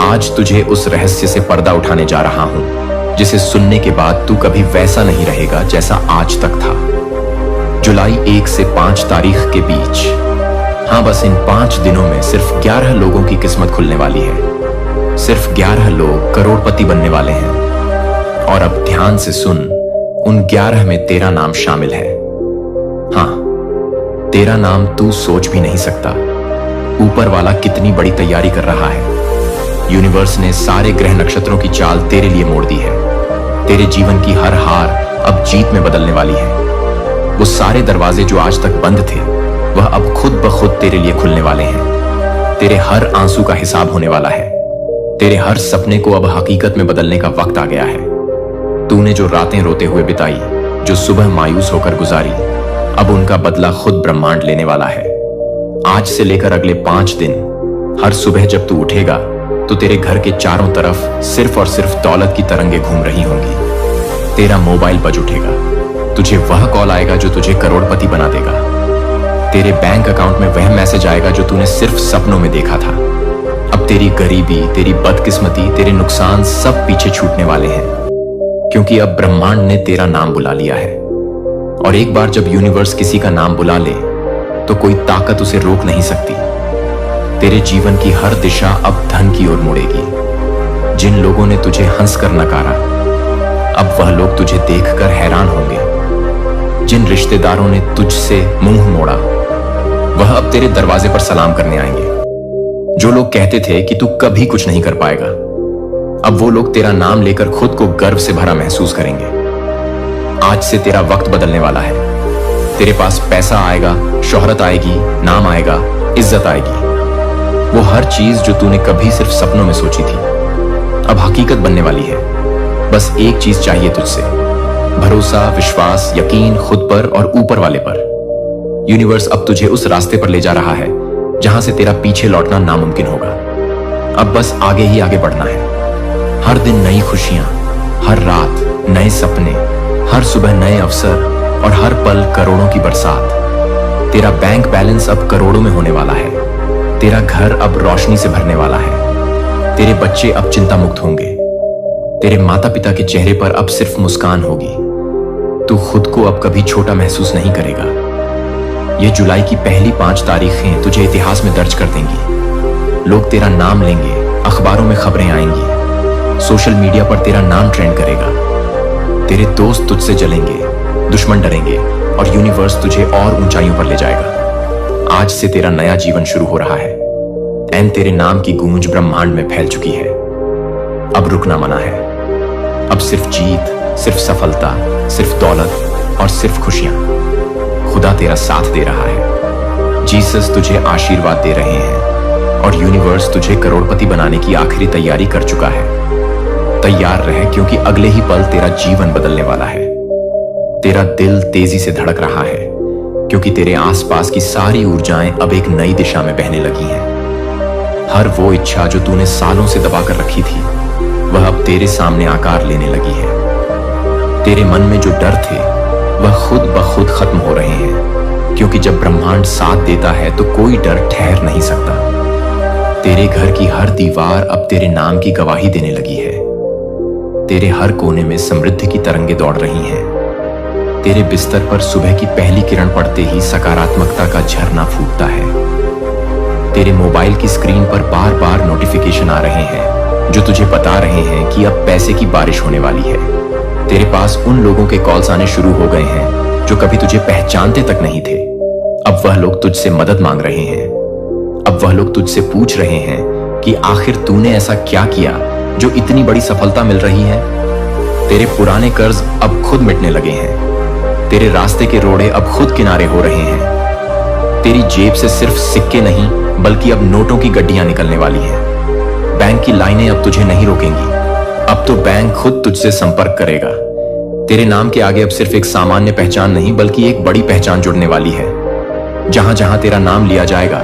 आज तुझे उस रहस्य से पर्दा उठाने जा रहा हूं जिसे सुनने के बाद तू कभी वैसा नहीं रहेगा जैसा आज तक था। जुलाई 1 से 5 तारीख के बीच, हाँ, बस इन 5 दिनों में सिर्फ 11 लोगों की किस्मत खुलने वाली है। सिर्फ 11 लोग करोड़पति बनने वाले हैं। और अब ध्यान से सुन, उन 11 में तेरा नाम शामिल है। हाँ, तेरा नाम तू सोच भी नहीं सकता। ऊपर वाला कितनी बड़ी तैयारी कर रहा है। यूनिवर्स ने सारे ग्रह नक्षत्रों की चाल तेरे लिए मोड़ दी है। तेरे जीवन की हर हार अब जीत में बदलने वाली है। वो सारे दरवाजे जो आज तक बंद थे वह अब खुद ब खुद तेरे लिए खुलने वाले हैं। तेरे हर आंसू का हिसाब होने वाला है। तेरे हर सपने को अब हकीकत में बदलने का वक्त आ गया है। तूने जो रातें रोते हुए बिताई, जो सुबह मायूस होकर गुजारी, अब उनका बदला खुद ब्रह्मांड लेने वाला है। आज से लेकर अगले 5 दिन हर सुबह जब तू उठेगा तो तेरे घर के चारों तरफ सिर्फ और सिर्फ दौलत की तरंगे घूम रही होंगी। तेरा मोबाइल बज उठेगा, तुझे वह कॉल आएगा जो तुझे करोड़पति बना देगा। तेरे बैंक अकाउंट में वह मैसेज आएगा जो तूने सिर्फ सपनों में देखा था। अब तेरी गरीबी, तेरी बदकिस्मती, तेरे नुकसान सब पीछे छूटने वाले हैं, क्योंकि अब ब्रह्मांड ने तेरा नाम बुला लिया है। और एक बार जब यूनिवर्स किसी का नाम बुला ले तो कोई ताकत उसे रोक नहीं सकती। तेरे जीवन की हर दिशा अब धन की ओर मुड़ेगी। जिन लोगों ने तुझे हंसकर नकारा, अब वह लोग तुझे देखकर हैरान होंगे। जिन रिश्तेदारों ने तुझसे मुंह मोड़ा, वह अब तेरे दरवाजे पर सलाम करने आएंगे। जो लोग कहते थे कि तू कभी कुछ नहीं कर पाएगा, अब वो लोग तेरा नाम लेकर खुद को गर्व से भरा महसूस करेंगे। आज से तेरा वक्त बदलने वाला है। तेरे पास पैसा आएगा, शोहरत आएगी, नाम आएगा, इज्जत आएगी। वो हर चीज जो तूने कभी सिर्फ सपनों में सोची थी, अब हकीकत बनने वाली है। बस एक चीज चाहिए तुझसे, भरोसा, विश्वास, यकीन खुद पर और ऊपर वाले पर। यूनिवर्स अब तुझे उस रास्ते पर ले जा रहा है जहां से तेरा पीछे लौटना नामुमकिन होगा। अब बस आगे ही आगे बढ़ना है। हर दिन नई खुशियां, हर रात नए सपने, हर सुबह नए अवसर और हर पल करोड़ों की बरसात। तेरा बैंक बैलेंस अब करोड़ों में होने वाला है। तेरा घर अब रोशनी से भरने वाला है। तेरे बच्चे अब चिंता मुक्त होंगे। तेरे माता पिता के चेहरे पर अब सिर्फ मुस्कान होगी। तू खुद को अब कभी छोटा महसूस नहीं करेगा। ये जुलाई की पहली 5 तारीखें तुझे इतिहास में दर्ज कर देंगी। लोग तेरा नाम लेंगे, अखबारों में खबरें आएंगी, सोशल मीडिया पर तेरा नाम ट्रेंड करेगा। तेरे दोस्त तुझसे जलेंगे, दुश्मन डरेंगे और यूनिवर्स तुझे और ऊंचाइयों पर ले जाएगा। आज से तेरा नया जीवन शुरू हो रहा है। एन तेरे नाम की गूंज ब्रह्मांड में फैल चुकी है। अब रुकना मना है। अब सिर्फ जीत, सिर्फ सफलता, सिर्फ दौलत और सिर्फ खुशियां। खुदा तेरा साथ दे रहा है। जीसस तुझे आशीर्वाद दे रहे हैं और यूनिवर्स तुझे करोड़पति बनाने की आखिरी तैयारी कर चुका है। तैयार रहे, क्योंकि अगले ही पल तेरा जीवन बदलने वाला है। तेरा दिल तेजी से धड़क रहा है, क्योंकि तेरे आसपास की सारी ऊर्जाएं अब एक नई दिशा में बहने लगी हैं। हर वो इच्छा जो तूने सालों से दबा कर रखी थी, वह अब तेरे सामने आकार लेने लगी है। तेरे मन में जो डर थे, वह खुद ब खुद खत्म हो रहे हैं, क्योंकि जब ब्रह्मांड साथ देता है तो कोई डर ठहर नहीं सकता। तेरे घर की हर दीवार अब तेरे नाम की गवाही देने लगी है। तेरे हर कोने में समृद्धि की तरंगे दौड़ रही हैं। तेरे बिस्तर पर सुबह की पहली किरण पड़ते ही सकारात्मकता का झरना फूटता है। तेरे मोबाइल की स्क्रीन पर बार बार नोटिफिकेशन आ रहे हैं जो तुझे बता रहे हैं कि अब पैसे की बारिश होने वाली है। तेरे पास उन लोगों के कॉल्स आने शुरू हो गए हैं जो कभी तुझे पहचानते तक नहीं थे। अब वह लोग तुझसे मदद मांग रहे हैं। अब वह लोग तुझसे पूछ रहे हैं कि आखिर तूने ऐसा क्या किया जो इतनी बड़ी सफलता मिल रही है। तेरे पुराने कर्ज अब खुद मिटने लगे हैं। तेरे रास्ते के रोड़े अब खुद किनारे हो रहे हैं। तेरी जेब से सिर्फ सिक्के नहीं, बल्कि अब नोटों की गड्डियां निकलने वाली हैं। बैंक की लाइनें अब तुझे नहीं रोकेंगी। अब तो बैंक खुद तुझसे संपर्क करेगा। तेरे नाम के आगे अब सिर्फ एक सामान्य पहचान नहीं, बल्कि एक बड़ी पहचान जुड़ने वाली है। जहां जहां तेरा नाम लिया जाएगा,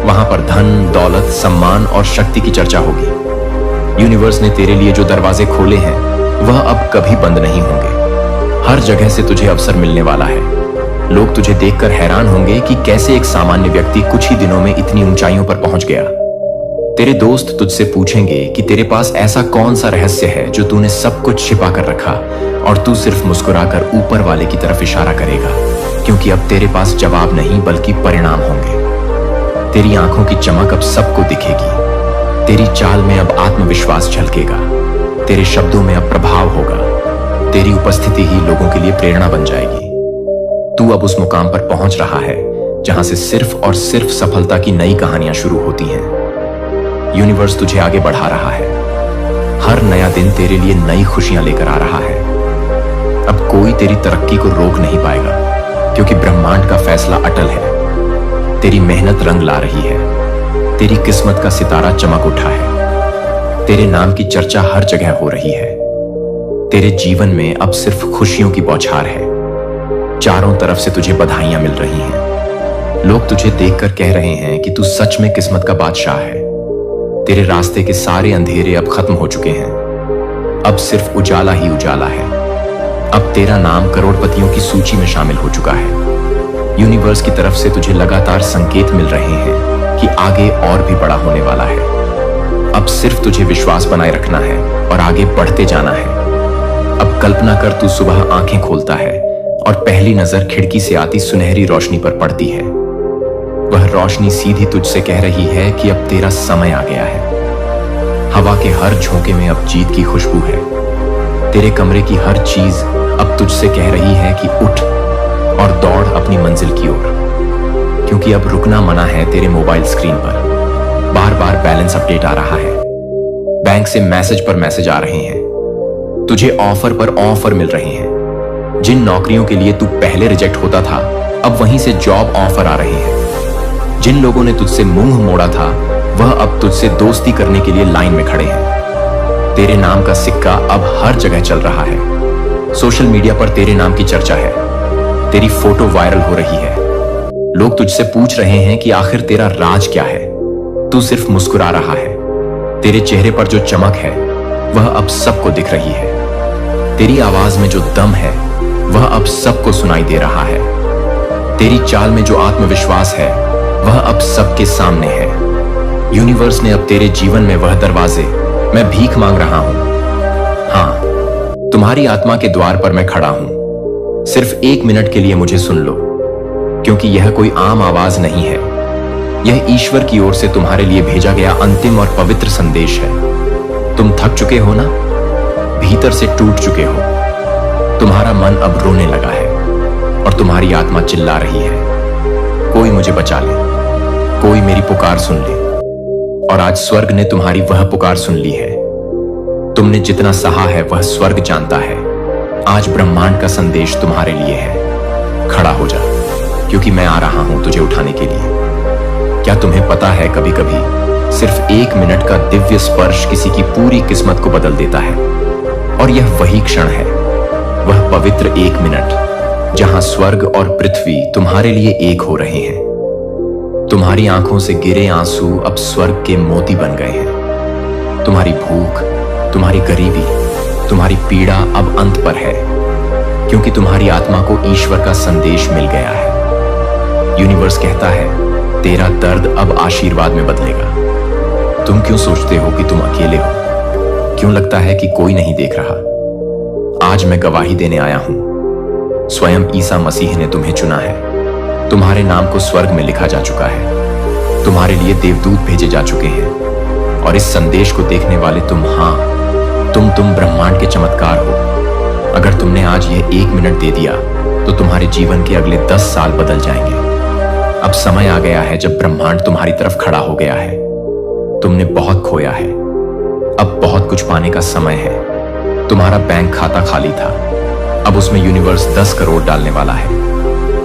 वहां पर धन, दौलत, सम्मान और शक्ति की चर्चा होगी। यूनिवर्स ने तेरे लिए जो दरवाजे खोले हैं, वह अब कभी बंद नहीं होंगे। हर जगह से तुझे अवसर मिलने वाला है। लोग तुझे देखकर हैरान होंगे कि कैसे एक सामान्य व्यक्ति कुछ ही दिनों में इतनी ऊंचाइयों पर पहुंच गया। तेरे दोस्त तुझसे पूछेंगे कि तेरे पास ऐसा कौन सा रहस्य है जो तूने सब कुछ छिपा कर रखा, और तू सिर्फ मुस्कुराकर ऊपर वाले की तरफ इशारा करेगा, क्योंकि अब तेरे पास जवाब नहीं बल्कि परिणाम होंगे। तेरी आंखों की चमक अब सबको दिखेगी। तेरी चाल में अब आत्मविश्वास झलकेगा। तेरे शब्दों में अब प्रभाव होगा। तेरी उपस्थिति ही लोगों के लिए प्रेरणा बन जाएगी। तू अब उस मुकाम पर पहुंच रहा है जहां से सिर्फ और सिर्फ सफलता की नई कहानियां शुरू होती हैं। यूनिवर्स तुझे आगे बढ़ा रहा है। हर नया दिन तेरे लिए नई खुशियां लेकर आ रहा है। अब कोई तेरी तरक्की को रोक नहीं पाएगा, क्योंकि ब्रह्मांड का फैसला अटल है। तेरी मेहनत रंग ला रही है, तेरी किस्मत का सितारा चमक उठा है, तेरे नाम की चर्चा हर जगह हो रही है। तेरे जीवन में अब सिर्फ खुशियों की बौछार है। चारों तरफ से तुझे बधाइयां मिल रही हैं। लोग तुझे देखकर कह रहे हैं कि तू सच में किस्मत का बादशाह है। तेरे रास्ते के सारे अंधेरे अब खत्म हो चुके हैं। अब सिर्फ उजाला ही उजाला है। अब तेरा नाम करोड़पतियों की सूची में शामिल हो चुका है। यूनिवर्स की तरफ से तुझे लगातार संकेत मिल रहे हैं कि आगे और भी बड़ा होने वाला है। अब सिर्फ तुझे विश्वास बनाए रखना है और आगे बढ़ते जाना है। अब कल्पना कर, तू सुबह आंखें खोलता है और पहली नजर खिड़की से आती सुनहरी रोशनी पर पड़ती है। वह रोशनी सीधी तुझसे कह रही है कि अब तेरा समय आ गया है। हवा के हर झोंके में अब जीत की खुशबू है। तेरे कमरे की हर चीज अब तुझसे कह रही है कि उठ और दौड़ अपनी मंजिल की ओर, क्योंकि अब रुकना मना है। तेरे मोबाइल स्क्रीन पर बार बार बैलेंस अपडेट आ रहा है, बैंक से मैसेज पर मैसेज आ रहे हैं, तुझे ऑफर पर ऑफर मिल रहे हैं। जिन नौकरियों के लिए तू पहले रिजेक्ट होता था, अब वहीं से जॉब ऑफर आ रहे हैं। जिन लोगों ने तुझसे मुंह मोड़ा था, वह अब तुझसे दोस्ती करने के लिए लाइन में खड़े हैं। तेरे नाम का सिक्का अब हर जगह चल रहा है। सोशल मीडिया पर तेरे नाम की चर्चा है। तेरी फोटो वायरल हो रही है। लोग तुझसे पूछ रहे हैं कि आखिर तेरा राज क्या है। तू सिर्फ मुस्कुरा रहा है। तेरे चेहरे पर जो चमक है वह अब सबको दिख रही है। तेरी आवाज में जो दम है वह अब सबको सुनाई दे रहा है। तेरी चाल में जो आत्मविश्वास है वह अब सबके सामने है। यूनिवर्स ने अब तेरे जीवन में वह दरवाजे मैं भीख मांग रहा हूं। हां, तुम्हारी आत्मा के द्वार पर मैं खड़ा हूं। सिर्फ 1 मिनट के लिए मुझे सुन लो, क्योंकि यह कोई आम आवाज नहीं है। यह ईश्वर की ओर से तुम्हारे लिए भेजा गया अंतिम और पवित्र संदेश है। तुम थक चुके हो ना? भीतर से टूट चुके हो। तुम्हारा मन अब रोने लगा है और तुम्हारी आत्मा चिल्ला रही है, कोई मुझे बचा ले, कोई मेरी पुकार सुन ले। और आज स्वर्ग ने तुम्हारी वह पुकार सुन ली है। तुमने जितना सहा है वह स्वर्ग जानता है। आज ब्रह्मांड का संदेश तुम्हारे लिए है। खड़ा हो जा, क्योंकि मैं आ रहा हूं तुझे उठाने के लिए। क्या तुम्हें पता है, कभी कभी सिर्फ 1 मिनट का दिव्य स्पर्श किसी की पूरी किस्मत को बदल देता है। और यह वही क्षण है, वह पवित्र 1 मिनट जहां स्वर्ग और पृथ्वी तुम्हारे लिए एक हो रहे हैं। तुम्हारी आंखों से गिरे आंसू अब स्वर्ग के मोती बन गए हैं। तुम्हारी भूख, तुम्हारी गरीबी, तुम्हारी पीड़ा अब अंत पर है, क्योंकि तुम्हारी आत्मा को ईश्वर का संदेश मिल गया है। यूनिवर्स कहता है, तेरा दर्द अब आशीर्वाद में बदलेगा। तुम क्यों सोचते हो कि तुम अकेले हो? क्यों लगता है कि कोई नहीं देख रहा? आज मैं गवाही देने आया हूं। स्वयं ईसा मसीह ने तुम्हें चुना है। तुम्हारे नाम को स्वर्ग में लिखा जा चुका है। तुम्हारे लिए देवदूत भेजे जा चुके हैं। और इस संदेश को देखने वाले तुम, हां, तुम ब्रह्मांड के चमत्कार हो। अगर तुमने आज यह 1 मिनट दे दिया तो तुम्हारे जीवन के अगले 10 साल बदल जाएंगे। अब समय आ गया है जब ब्रह्मांड तुम्हारी तरफ खड़ा हो गया है। तुमने बहुत खोया है, अब बहुत कुछ पाने का समय है। तुम्हारा बैंक खाता खाली था, अब उसमें यूनिवर्स 10 करोड़ डालने वाला है।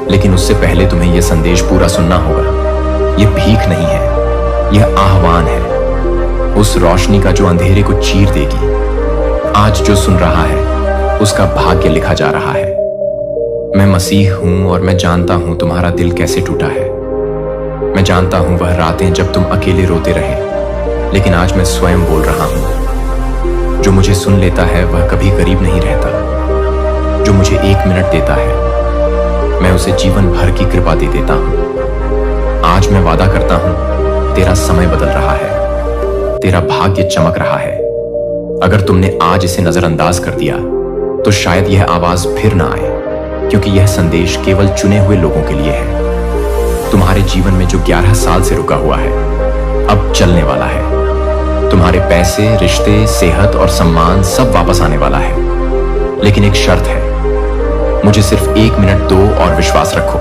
लेकिन उससे पहले तुम्हें यह संदेश पूरा सुनना होगा। यह भीख नहीं है, यह आह्वान है, उस रोशनी का जो अंधेरे को चीर देगी। आज जो सुन रहा है उसका भाग्य लिखा जा रहा है। मैं मसीह हूं और मैं जानता हूं तुम्हारा दिल कैसे टूटा है। मैं जानता हूं वह रातें जब तुम अकेले रोते रहे, लेकिन आज मैं स्वयं बोल रहा हूं। जो मुझे सुन लेता है वह कभी गरीब नहीं रहता। जो मुझे 1 मिनट देता है, मैं उसे जीवन भर की कृपा दे देता हूं। आज मैं वादा करता हूं, तेरा समय बदल रहा है, तेरा भाग्य चमक रहा है। अगर तुमने आज इसे नजरअंदाज कर दिया तो शायद यह आवाज फिर ना आए, क्योंकि यह संदेश केवल चुने हुए लोगों के लिए है। तुम्हारे जीवन में जो 11 साल से रुका हुआ है अब चलने वाला है। तुम्हारे पैसे, रिश्ते, सेहत और सम्मान सब वापस आने वाला है। लेकिन एक शर्त है, मुझे सिर्फ 1 मिनट दो और विश्वास रखो।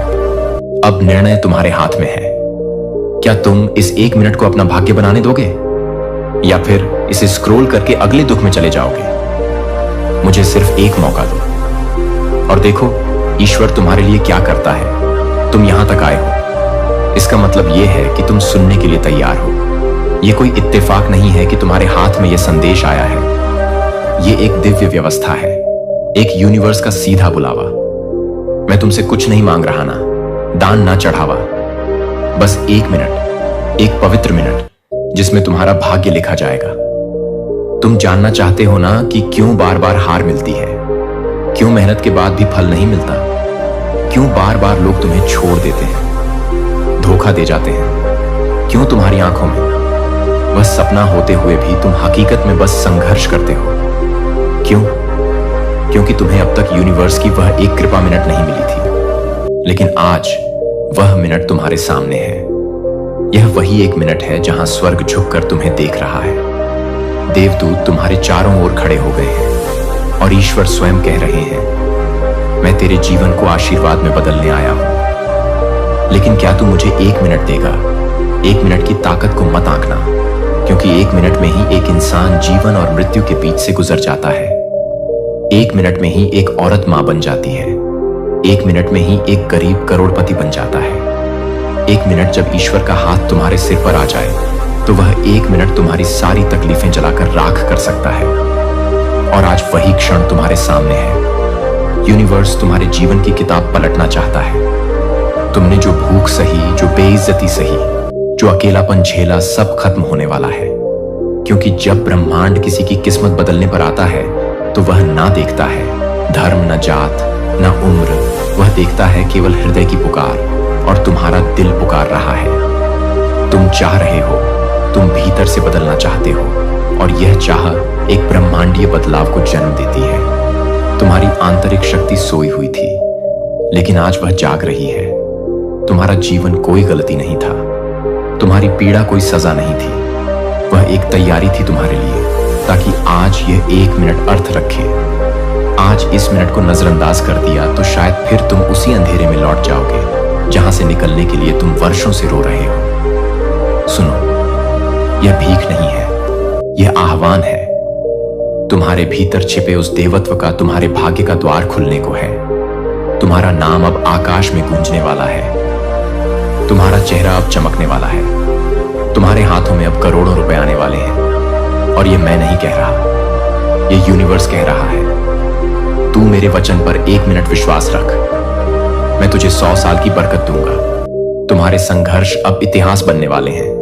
अब निर्णय तुम्हारे हाथ में है। क्या तुम इस 1 मिनट को अपना भाग्य बनाने दोगे, या फिर इसे स्क्रॉल करके अगले दुख में चले जाओगे? मुझे सिर्फ एक मौका दो और देखो ईश्वर तुम्हारे लिए क्या करता है। तुम यहां तक आए हो, इसका मतलब यह है कि तुम सुनने के लिए तैयार हो। यह कोई इत्तेफाक नहीं है कि तुम्हारे हाथ में यह संदेश आया है। यह एक दिव्य व्यवस्था है, एक यूनिवर्स का सीधा बुलावा। मैं तुमसे कुछ नहीं मांग रहा ना, दान ना चढ़ावा, बस 1 मिनट, एक पवित्र मिनट जिसमें तुम्हारा भाग्य लिखा जाएगा। तुम जानना चाहते हो ना कि क्यों बार बार हार मिलती है, क्यों मेहनत के बाद भी फल नहीं मिलता, क्यों बार बार लोग तुम्हें छोड़ देते हैं, धोखा दे जाते हैं, क्यों तुम्हारी आंखों में वह सपना होते हुए भी तुम हकीकत में बस संघर्ष करते हो। क्यों? क्योंकि तुम्हें अब तक यूनिवर्स की वह एक कृपा मिनट नहीं मिली थी, लेकिन आज वह मिनट तुम्हारे सामने है। यह वही एक मिनट है जहां स्वर्ग झुककर तुम्हें देख रहा है। देवदूत तुम्हारे चारों ओर खड़े हो गए हैं और ईश्वर स्वयं कह रहे हैं, मैं तेरे जीवन को आशीर्वाद में बदलने आया हूं। लेकिन क्या तू मुझे 1 मिनट देगा? 1 मिनट की ताकत को मत आंकना, क्योंकि 1 मिनट में ही एक इंसान जीवन और मृत्यु के बीच से गुजर जाता है। 1 मिनट में ही एक औरत मां बन जाती है। 1 मिनट में ही एक गरीब करोड़पति बन जाता है। 1 मिनट जब ईश्वर का हाथ तुम्हारे सिर पर आ जाए तो वह 1 मिनट तुम्हारी सारी तकलीफें जलाकर राख कर सकता है। और आज वही क्षण तुम्हारे सामने है। यूनिवर्स तुम्हारे जीवन की किताब पलटना चाहता है। तुमने जो भूख सही, जो बेइज्जती सही, जो अकेलापन झेला, सब खत्म होने वाला है। क्योंकि जब ब्रह्मांड किसी की किस्मत बदलने पर आता है तो वह ना देखता है धर्म, न जात, न उम्र, वह देखता है केवल हृदय की पुकार। और तुम्हारा दिल पुकार रहा है। तुम चाह रहे हो, तुम भीतर से बदलना चाहते हो, और यह चाह एक ब्रह्मांडीय बदलाव को जन्म देती है। तुम्हारी आंतरिक शक्ति सोई हुई थी, लेकिन आज वह जाग रही है। तुम्हारा जीवन कोई गलती नहीं था, तुम्हारी पीड़ा कोई सजा नहीं थी, वह एक तैयारी थी तुम्हारे लिए, ताकि आज यह 1 मिनट अर्थ रखे। आज इस मिनट को नजरअंदाज कर दिया तो शायद फिर तुम उसी अंधेरे में लौट जाओगे जहां से निकलने के लिए तुम वर्षों से रो रहे हो। सुनो, यह भीख नहीं है, यह आह्वान है। तुम्हारे भीतर छिपे उस देवत्व का तुम्हारे भाग्य का द्वार खुलने को है। तुम्हारा नाम अब आकाश में गूंजने वाला है। तुम्हारा चेहरा अब चमकने वाला है। तुम्हारे हाथों में अब करोड़ों रुपए आने वाले हैं। और यह मैं नहीं कह रहा, यह यूनिवर्स कह रहा है। तू मेरे वचन पर 1 मिनट विश्वास रख, मैं तुझे 100 साल की बरकत दूंगा। तुम्हारे संघर्ष अब इतिहास बनने वाले हैं।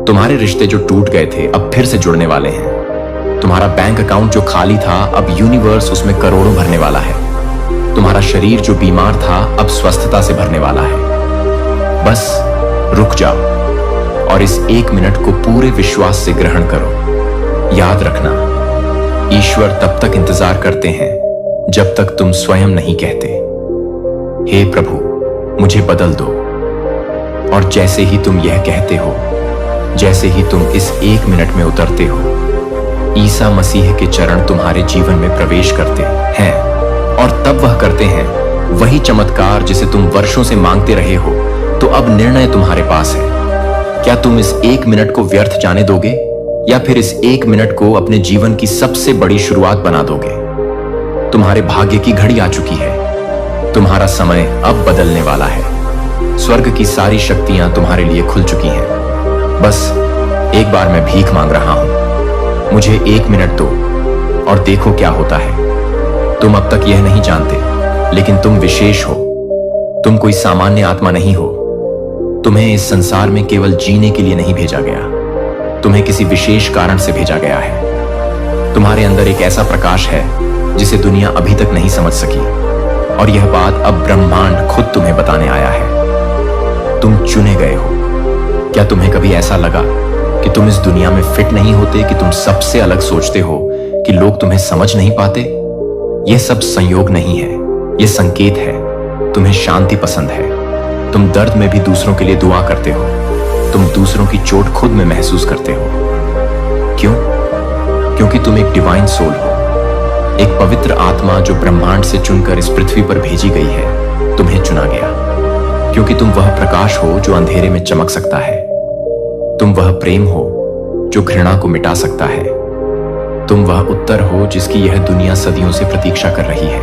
तुम्हारे रिश्ते जो टूट गए थे अब फिर से जुड़ने वाले हैं। तुम्हारा बैंक अकाउंट जो खाली था अब यूनिवर्स उसमें करोड़ों भरने वाला है। तुम्हारा शरीर जो बीमार था अब स्वस्थता से भरने वाला है। बस रुक जाओ और इस 1 मिनट को पूरे विश्वास से ग्रहण करो। याद रखना, ईश्वर तब तक इंतजार करते हैं जब तक तुम स्वयं नहीं कहते, हे प्रभु मुझे बदल दो। और जैसे ही तुम यह कहते हो, जैसे ही तुम इस 1 मिनट में उतरते हो, ईसा मसीह के चरण तुम्हारे जीवन में प्रवेश करते हैं। और तब वह करते हैं वही चमत्कार जिसे तुम वर्षों से मांगते रहे हो। तो अब निर्णय तुम्हारे पास है। क्या तुम इस 1 मिनट को व्यर्थ जाने दोगे, या फिर इस 1 मिनट को अपने जीवन की सबसे बड़ी शुरुआत बना दोगे? तुम्हारे भाग्य की घड़ी आ चुकी है। तुम्हारा समय अब बदलने वाला है। स्वर्ग की सारी शक्तियां तुम्हारे लिए खुल चुकी हैं। बस एक बार मैं भीख मांग रहा हूं, मुझे 1 मिनट दो और देखो क्या होता है। तुम अब तक यह नहीं जानते, लेकिन तुम विशेष हो। तुम कोई सामान्य आत्मा नहीं हो। तुम्हें इस संसार में केवल जीने के लिए नहीं भेजा गया, तुम्हें किसी विशेष कारण से भेजा गया है। तुम्हारे अंदर एक ऐसा प्रकाश है जिसे दुनिया अभी तक नहीं समझ सकी, और यह बात अब ब्रह्मांड खुद तुम्हें बताने आया है। तुम चुने गए हो। क्या तुम्हें कभी ऐसा लगा कि तुम इस दुनिया में फिट नहीं होते, कि तुम सबसे अलग सोचते हो, कि लोग तुम्हें समझ नहीं पाते? यह सब संयोग नहीं है, यह संकेत है। तुम्हें शांति पसंद है। तुम दर्द में भी दूसरों के लिए दुआ करते हो। तुम दूसरों की चोट खुद में महसूस करते हो। क्यों? क्योंकि तुम एक डिवाइन सोल हो, एक पवित्र आत्मा जो ब्रह्मांड से चुनकर इस पृथ्वी पर भेजी गई है। तुम्हें चुना गया क्योंकि तुम वह प्रकाश हो जो अंधेरे में चमक सकता है। तुम वह प्रेम हो जो घृणा को मिटा सकता है। तुम वह उत्तर हो जिसकी यह दुनिया सदियों से प्रतीक्षा कर रही है।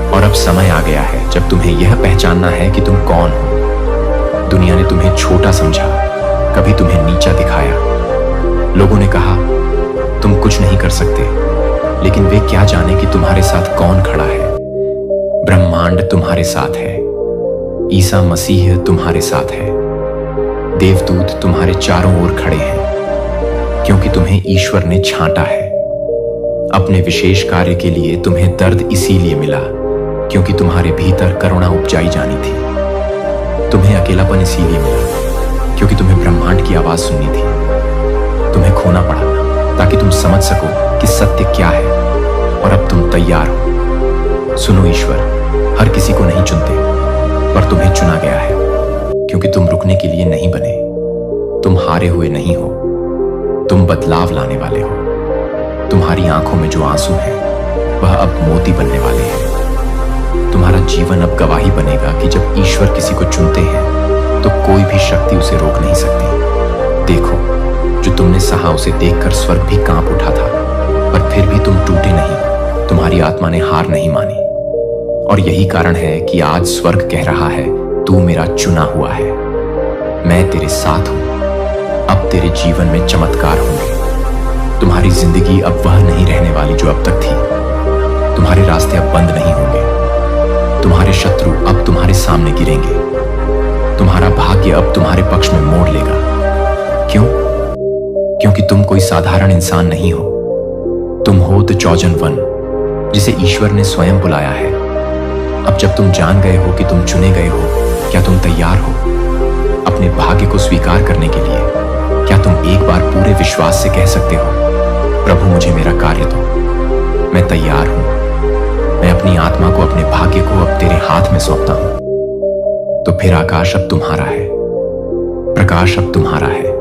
और अब समय आ गया है जब तुम्हें यह पहचानना है कि तुम कौन हो। दुनिया ने तुम्हें छोटा समझा, कभी तुम्हें नीचा दिखाया। लोगों ने कहा तुम कुछ नहीं कर सकते, लेकिन वे क्या जाने कि तुम्हारे साथ कौन खड़ा है। ब्रह्मांड तुम्हारे साथ है, ईसा मसीह तुम्हारे साथ है, देवदूत तुम्हारे चारों ओर खड़े हैं, क्योंकि तुम्हें ईश्वर ने छांटा है। अपने विशेष कार्य के लिए तुम्हें दर्द इसीलिए मिला क्योंकि तुम्हारे भीतर करुणा उपजाई जानी थी। तुम्हें अकेलापन इसीलिए मिला क्योंकि तुम्हें ब्रह्मांड की आवाज सुननी थी। तुम्हें खोना पड़ा ताकि तुम समझ सको कि सत्य क्या है, और अब तुम तैयार हो। सुनो, ईश्वर हर किसी को नहीं चुनते, पर तुम्हें चुना गया है क्योंकि तुम रुकने के लिए नहीं बने। तुम हारे हुए नहीं हो, तुम बदलाव लाने वाले हो। तुम्हारी आंखों में जो आंसू हैं, वह अब मोती बनने वाले हैं। तुम्हारा जीवन अब गवाही बनेगा कि जब ईश्वर किसी को चुनते हैं तो कोई भी शक्ति उसे रोक नहीं सकती। देखो, जो तुमने सहा उसे देखकर स्वर्ग भी कांप उठा था, पर फिर भी तुम टूटे नहीं। तुम्हारी आत्मा ने हार नहीं मानी, और यही कारण है कि आज स्वर्ग कह रहा है, तू मेरा चुना हुआ है, मैं तेरे साथ हूं। अब तेरे जीवन में चमत्कार होंगे। तुम्हारी जिंदगी अब वह नहीं रहने वाली जो अब तक थी। तुम्हारे रास्ते अब बंद नहीं होंगे। तुम्हारे शत्रु अब तुम्हारे सामने गिरेंगे। तुम्हारा भाग्य अब तुम्हारे पक्ष में मोड़ लेगा। क्यों? क्योंकि तुम कोई साधारण इंसान नहीं हो। तुम हो द चॉजन वन, जिसे ईश्वर ने स्वयं बुलाया है। अब जब तुम जान गए हो कि तुम चुने गए हो, क्या तुम तैयार हो अपने भाग्य को स्वीकार करने के लिए? क्या तुम एक बार पूरे विश्वास से कह सकते हो, प्रभु मुझे मेरा कार्य दो, मैं तैयार हूं, मैं अपनी आत्मा को, अपने भाग्य को अब तेरे हाथ में सौंपता हूं। तो फिर आकाश अब तुम्हारा है, प्रकाश अब तुम्हारा है,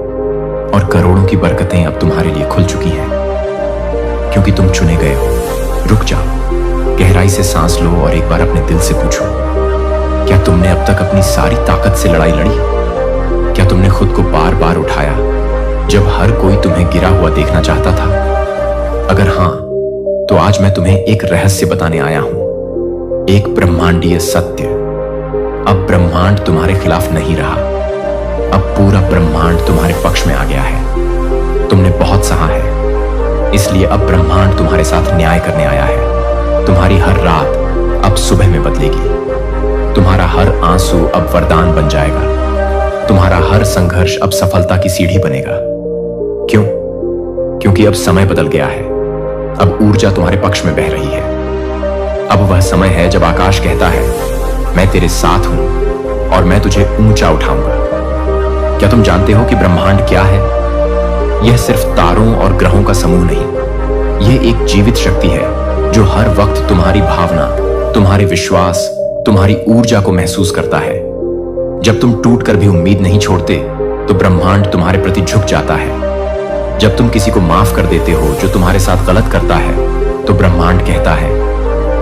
और करोड़ों की बरकतें अब तुम्हारे लिए खुल चुकी हैं, क्योंकि तुम चुने गए हो। रुक जाओ, गहराई से सांस लो और एक बार अपने दिल से पूछो, क्या तुमने अब तक अपनी सारी ताकत से लड़ाई लड़ी? क्या तुमने खुद को बार बार उठाया जब हर कोई तुम्हें गिरा हुआ देखना चाहता था? अगर हां, तो आज मैं तुम्हें एक रहस्य बताने आया हूं, एक ब्रह्मांडीय सत्य। अब ब्रह्मांड तुम्हारे खिलाफ नहीं रहा, अब पूरा ब्रह्मांड तुम्हारे पक्ष में आ गया है। तुमने बहुत सहा है, इसलिए अब ब्रह्मांड तुम्हारे साथ न्याय करने आया है। तुम्हारी हर रात अब सुबह में बदलेगी। तुम्हारा हर आंसू अब वरदान बन जाएगा। तुम्हारा हर संघर्ष अब सफलता की सीढ़ी बनेगा। क्यों? क्योंकि अब समय बदल गया है। अब ऊर्जा तुम्हारे पक्ष में बह रही है। अब वह समय है जब आकाश कहता है, मैं तेरे साथ हूं और मैं तुझे ऊंचा उठाऊंगा। क्या तुम जानते हो कि ब्रह्मांड क्या है? यह सिर्फ तारों और ग्रहों का समूह नहीं, यह एक जीवित शक्ति है जो हर वक्त तुम्हारी भावना, तुम्हारे विश्वास, तुम्हारी ऊर्जा को महसूस करता है। जब तुम टूटकर भी उम्मीद नहीं छोड़ते, तो ब्रह्मांड तुम्हारे प्रति झुक जाता है। जब तुम किसी को माफ कर देते हो जो तुम्हारे साथ गलत करता है, तो ब्रह्मांड कहता है,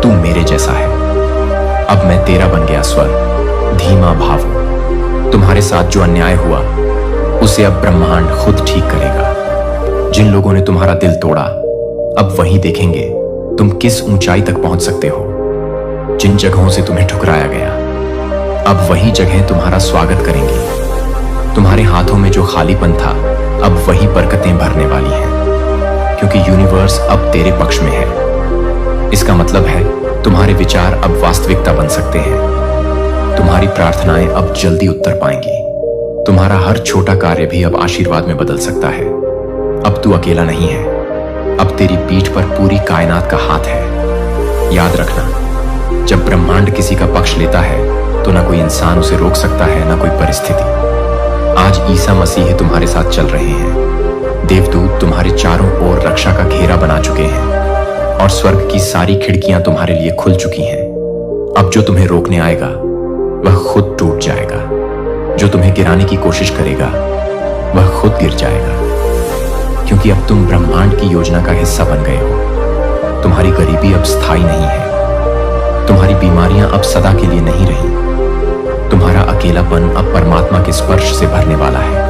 तू मेरे जैसा है। अब मैं तेरा बन गया स्वर, धीमा भाव। तुम्हारे साथ जो अन्याय हुआ, उसे अब ब्रह्मांड खुद ठीक करेगा। जिन लोगों ने तुम्हारा दिल तोड़ा, अब वही देखेंगे तुम किस ऊंचाई तक पहुंच सकते हो। जिन जगहों से तुम्हें ठुकराया गया, अब वही जगह तुम्हारा स्वागत करेंगी। तुम्हारे हाथों में जो खालीपन था, अब वही बरकतें भरने वाली हैं, क्योंकि यूनिवर्स अब तेरे पक्ष में है। इसका मतलब है तुम्हारे विचार अब वास्तविकता बन सकते हैं। तुम्हारी प्रार्थनाएं अब जल्दी उत्तर पाएंगी। तुम्हारा हर छोटा कार्य भी अब आशीर्वाद में बदल सकता है। अब तू अकेला नहीं है, अब तेरी पीठ पर पूरी कायनात का हाथ है। याद रखना, जब ब्रह्मांड किसी का पक्ष लेता है, तो ना कोई इंसान उसे रोक सकता है, ना कोई परिस्थिति। आज ईसा मसीह तुम्हारे साथ चल रहे हैं। देवदूत तुम्हारे चारों ओर रक्षा का घेरा बना चुके हैं, और स्वर्ग की सारी खिड़कियां तुम्हारे लिए खुल चुकी हैं। अब जो तुम्हें रोकने आएगा, वह खुद टूट जाएगा। जो तुम्हें गिराने की कोशिश करेगा, वह खुद गिर जाएगा, क्योंकि अब तुम ब्रह्मांड की योजना का हिस्सा बन गए हो। तुम्हारी गरीबी अब स्थायी नहीं है। तुम्हारी बीमारियां अब सदा के लिए नहीं रही। तुम्हारा अकेलापन अब परमात्मा के स्पर्श से भरने वाला है।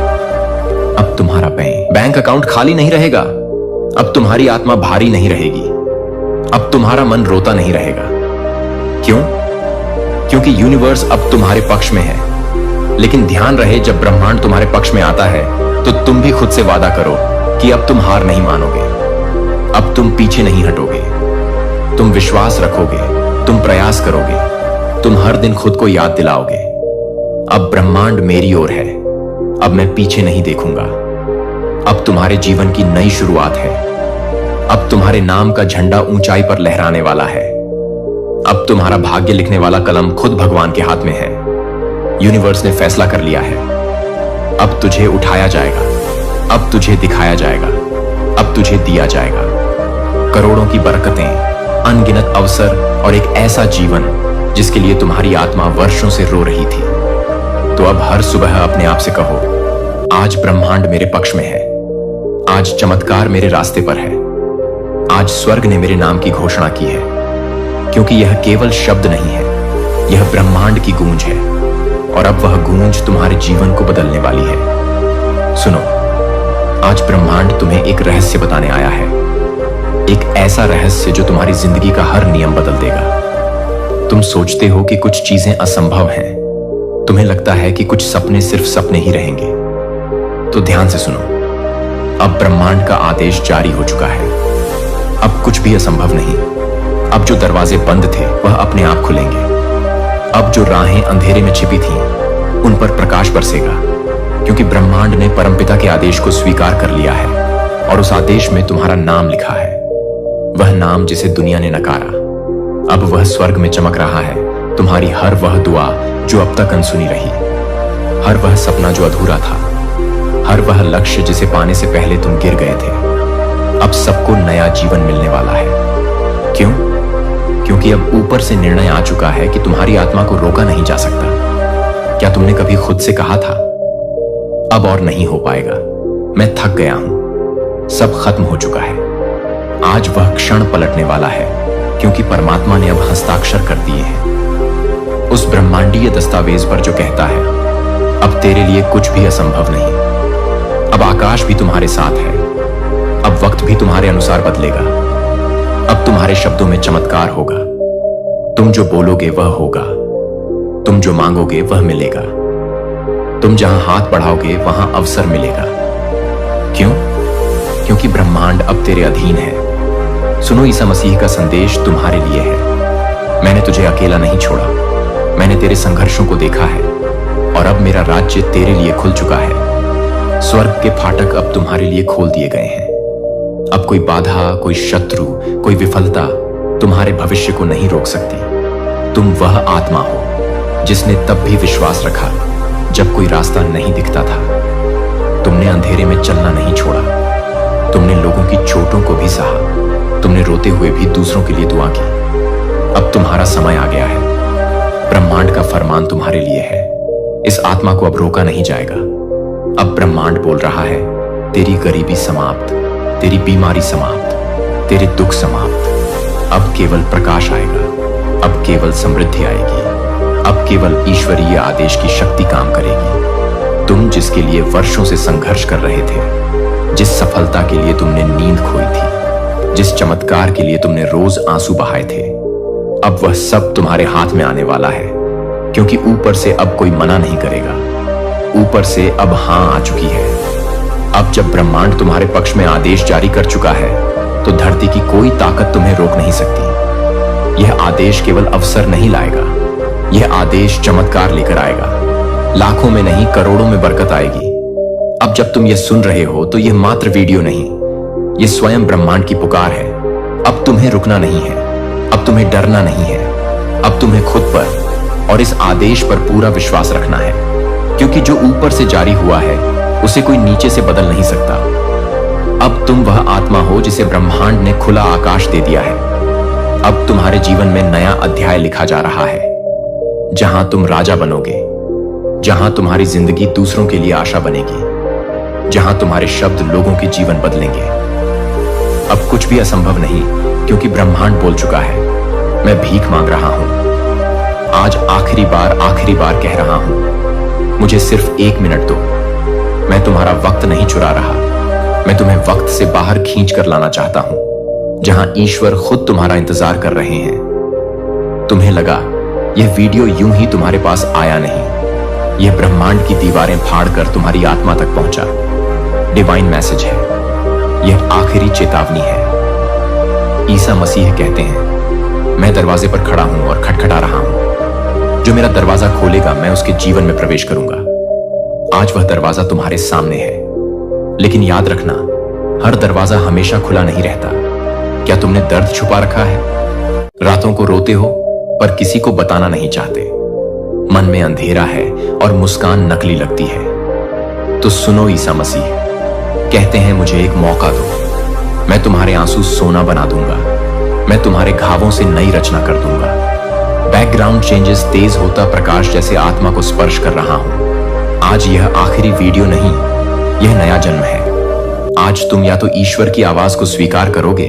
अब तुम्हारा बैंक अकाउंट खाली नहीं रहेगा। अब तुम्हारी आत्मा भारी नहीं रहेगी। अब तुम्हारा मन रोता नहीं रहेगा। क्यों? क्योंकि यूनिवर्स अब तुम्हारे पक्ष में है। लेकिन ध्यान रहे, जब ब्रह्मांड तुम्हारे पक्ष में आता है तो तुम भी खुद से वादा करो कि अब तुम हार नहीं मानोगे, अब तुम पीछे नहीं हटोगे, तुम विश्वास रखोगे, तुम प्रयास करोगे, तुम हर दिन खुद को याद दिलाओगे, अब ब्रह्मांड मेरी ओर है, अब मैं पीछे नहीं देखूंगा, अब तुम्हारे जीवन की नई शुरुआत है, अब तुम्हारे नाम का झंडा ऊंचाई पर लहराने वाला है, अब तुम्हारा भाग्य लिखने वाला कलम खुद भगवान के हाथ में है। यूनिवर्स ने फैसला कर लिया है, अब तुझे उठाया जाएगा, अब तुझे दिखाया जाएगा, अब तुझे दिया जाएगा करोड़ों की बरकतें, अनगिनत अवसर और एक ऐसा जीवन जिसके लिए तुम्हारी आत्मा वर्षों से रो रही थी। तो अब हर सुबह अपने आप से कहो, आज ब्रह्मांड मेरे पक्ष में है, आज चमत्कार मेरे रास्ते पर है, आज स्वर्ग ने मेरे नाम की घोषणा की है, क्योंकि यह केवल शब्द नहीं है, यह ब्रह्मांड की गूंज है और अब वह गूंज तुम्हारे जीवन को बदलने वाली है। सुनो, आज ब्रह्मांड तुम्हें एक रहस्य बताने आया है, एक ऐसा रहस्य जो तुम्हारी जिंदगी का हर नियम बदल देगा। तुम सोचते हो कि कुछ चीजें असंभव हैं, तुम्हें लगता है कि कुछ सपने सिर्फ सपने ही रहेंगे। तो ध्यान से सुनो, अब ब्रह्मांड का आदेश जारी हो चुका है, अब कुछ भी असंभव नहीं। अब जो दरवाजे बंद थे वह अपने आप खुलेंगे, अब जो राहें अंधेरे में छिपी थीं उन पर प्रकाश बरसेगा, क्योंकि ब्रह्मांड ने परमपिता के आदेश को स्वीकार कर लिया है और उस आदेश में तुम्हारा नाम लिखा है, वह नाम जिसे दुनिया ने नकारा। अब वह स्वर्ग में चमक रहा है, तुम्हारी हर वह दुआ जो अब तक अनसुनी रही, हर वह सपना जो अधूरा था, हर वह लक्ष्य जिसे पाने से पहले तुम गिर गए थे, अब सबको नया जीवन मिलने वाला है। क्यों? क्योंकि अब ऊपर से निर्णय आ चुका है कि तुम्हारी आत्मा को रोका नहीं जा सकता। क्या तुमने कभी खुद से कहा था, अब और नहीं हो पाएगा, मैं थक गया हूं, सब खत्म हो चुका है? आज वह क्षण पलटने वाला है, क्योंकि परमात्मा ने अब हस्ताक्षर कर दिए हैं उस ब्रह्मांडीय दस्तावेज पर जो कहता है, अब तेरे लिए कुछ भी असंभव नहीं। अब आकाश भी तुम्हारे साथ है, अब वक्त भी तुम्हारे अनुसार बदलेगा, अब तुम्हारे शब्दों में चमत्कार होगा, तुम जो बोलोगे वह होगा, तुम जो मांगोगे वह मिलेगा, तुम जहां हाथ बढ़ाओगे वहां अवसर मिलेगा। क्यों? क्योंकि ब्रह्मांड अब तेरे अधीन है। सुनो, ईसा मसीह का संदेश तुम्हारे लिए है। मैंने तुझे अकेला नहीं छोड़ा, मैंने तेरे संघर्षों को देखा है और अब मेरा राज्य तेरे लिए खुल चुका है। स्वर्ग के फाटक अब तुम्हारे लिए खोल दिए गए हैं। अब कोई बाधा, कोई शत्रु, कोई विफलता तुम्हारे भविष्य को नहीं रोक सकती। तुम वह आत्मा हो जिसने तब भी विश्वास रखा जब कोई रास्ता नहीं दिखता था। तुमने अंधेरे में चलना नहीं छोड़ा, तुमने लोगों की चोटों को भी सहा, तुमने रोते हुए भी दूसरों के लिए दुआ की। अब तुम्हारा समय आ गया है, ब्रह्मांड का फरमान तुम्हारे लिए है। इस आत्मा को अब रोका नहीं जाएगा। अब ब्रह्मांड बोल रहा है, तेरी गरीबी समाप्त, तेरी बीमारी समाप्त, तेरे दुख समाप्त। अब केवल प्रकाश आएगा, अब केवल समृद्धि आएगी, अब केवल ईश्वरीय आदेश की शक्ति काम करेगी। तुम जिसके लिए वर्षों से संघर्ष कर रहे थे, जिस सफलता के लिए तुमने नींद खोई थी, जिस चमत्कार के लिए तुमने रोज आंसू बहाए थे, अब वह सब तुम्हारे हाथ में आने वाला है। क्योंकि ऊपर से अब कोई मना नहीं करेगा, ऊपर से अब हां आ चुकी है। अब जब ब्रह्मांड तुम्हारे पक्ष में आदेश जारी कर चुका है, तो धरती की कोई ताकत तुम्हें रोक नहीं सकती। यह आदेश केवल अवसर नहीं लाएगा, यह आदेश चमत्कार लेकर आएगा। लाखों में नहीं, करोड़ों में बरकत आएगी। अब जब तुम यह सुन रहे हो तो यह मात्र वीडियो नहीं, यह स्वयं ब्रह्मांड की पुकार है। अब तुम्हें रुकना नहीं है, अब तुम्हें डरना नहीं है, अब तुम्हें खुद पर और इस आदेश पर पूरा विश्वास रखना है। क्योंकि जो ऊपर से जारी हुआ है उसे कोई नीचे से बदल नहीं सकता। अब तुम वह आत्मा हो जिसे ब्रह्मांड ने खुला आकाश दे दिया है। अब तुम्हारे जीवन में नया अध्याय लिखा जा रहा है, जहां तुम राजा बनोगे, जहां तुम्हारी जिंदगी दूसरों के लिए आशा बनेगी, जहां तुम्हारे शब्द लोगों के जीवन बदलेंगे। अब कुछ भी असंभव नहीं, क्योंकि ब्रह्मांड बोल चुका है, मैं भीख मांग रहा हूं। आज आखिरी बार कह रहा हूं, मुझे सिर्फ 1 मिनट दो। मैं तुम्हारा वक्त नहीं चुरा रहा, मैं तुम्हें वक्त से बाहर खींच कर लाना चाहता हूं, जहां ईश्वर खुद तुम्हारा इंतजार कर रहे हैं। तुम्हें लगा यह वीडियो यूं ही तुम्हारे पास आया नहीं, यह ब्रह्मांड की दीवारें फाड़कर तुम्हारी आत्मा तक पहुंचा। डिवाइन मैसेज है, यह आखिरी चेतावनी है। ईसा मसीह कहते हैं, मैं दरवाजे पर खड़ा हूं और खटखटा रहा हूं। जो मेरा दरवाजा खोलेगा मैं उसके जीवन में प्रवेश करूंगा। आज वह दरवाजा तुम्हारे सामने है, लेकिन याद रखना, हर दरवाजा हमेशा खुला नहीं रहता। क्या तुमने दर्द छुपा रखा है? रातों को रोते हो पर किसी को बताना नहीं चाहते। मन में अंधेरा है और मुस्कान नकली लगती है। तो सुनो, ईसा मसीह कहते हैं, मुझे एक मौका दो। मैं तुम्हारे आंसू सोना बना दूंगा। मैं तुम्हारे घावों से नई रचना कर दूंगा। बैकग्राउंड चेंजेस तेज होता प्रकाश जैसे आत्मा को स्पर्श कर रहा हूं। आज यह आखिरी वीडियो नहीं, यह नया जन्म है। आज तुम या तो ईश्वर की आवाज को स्वीकार करोगे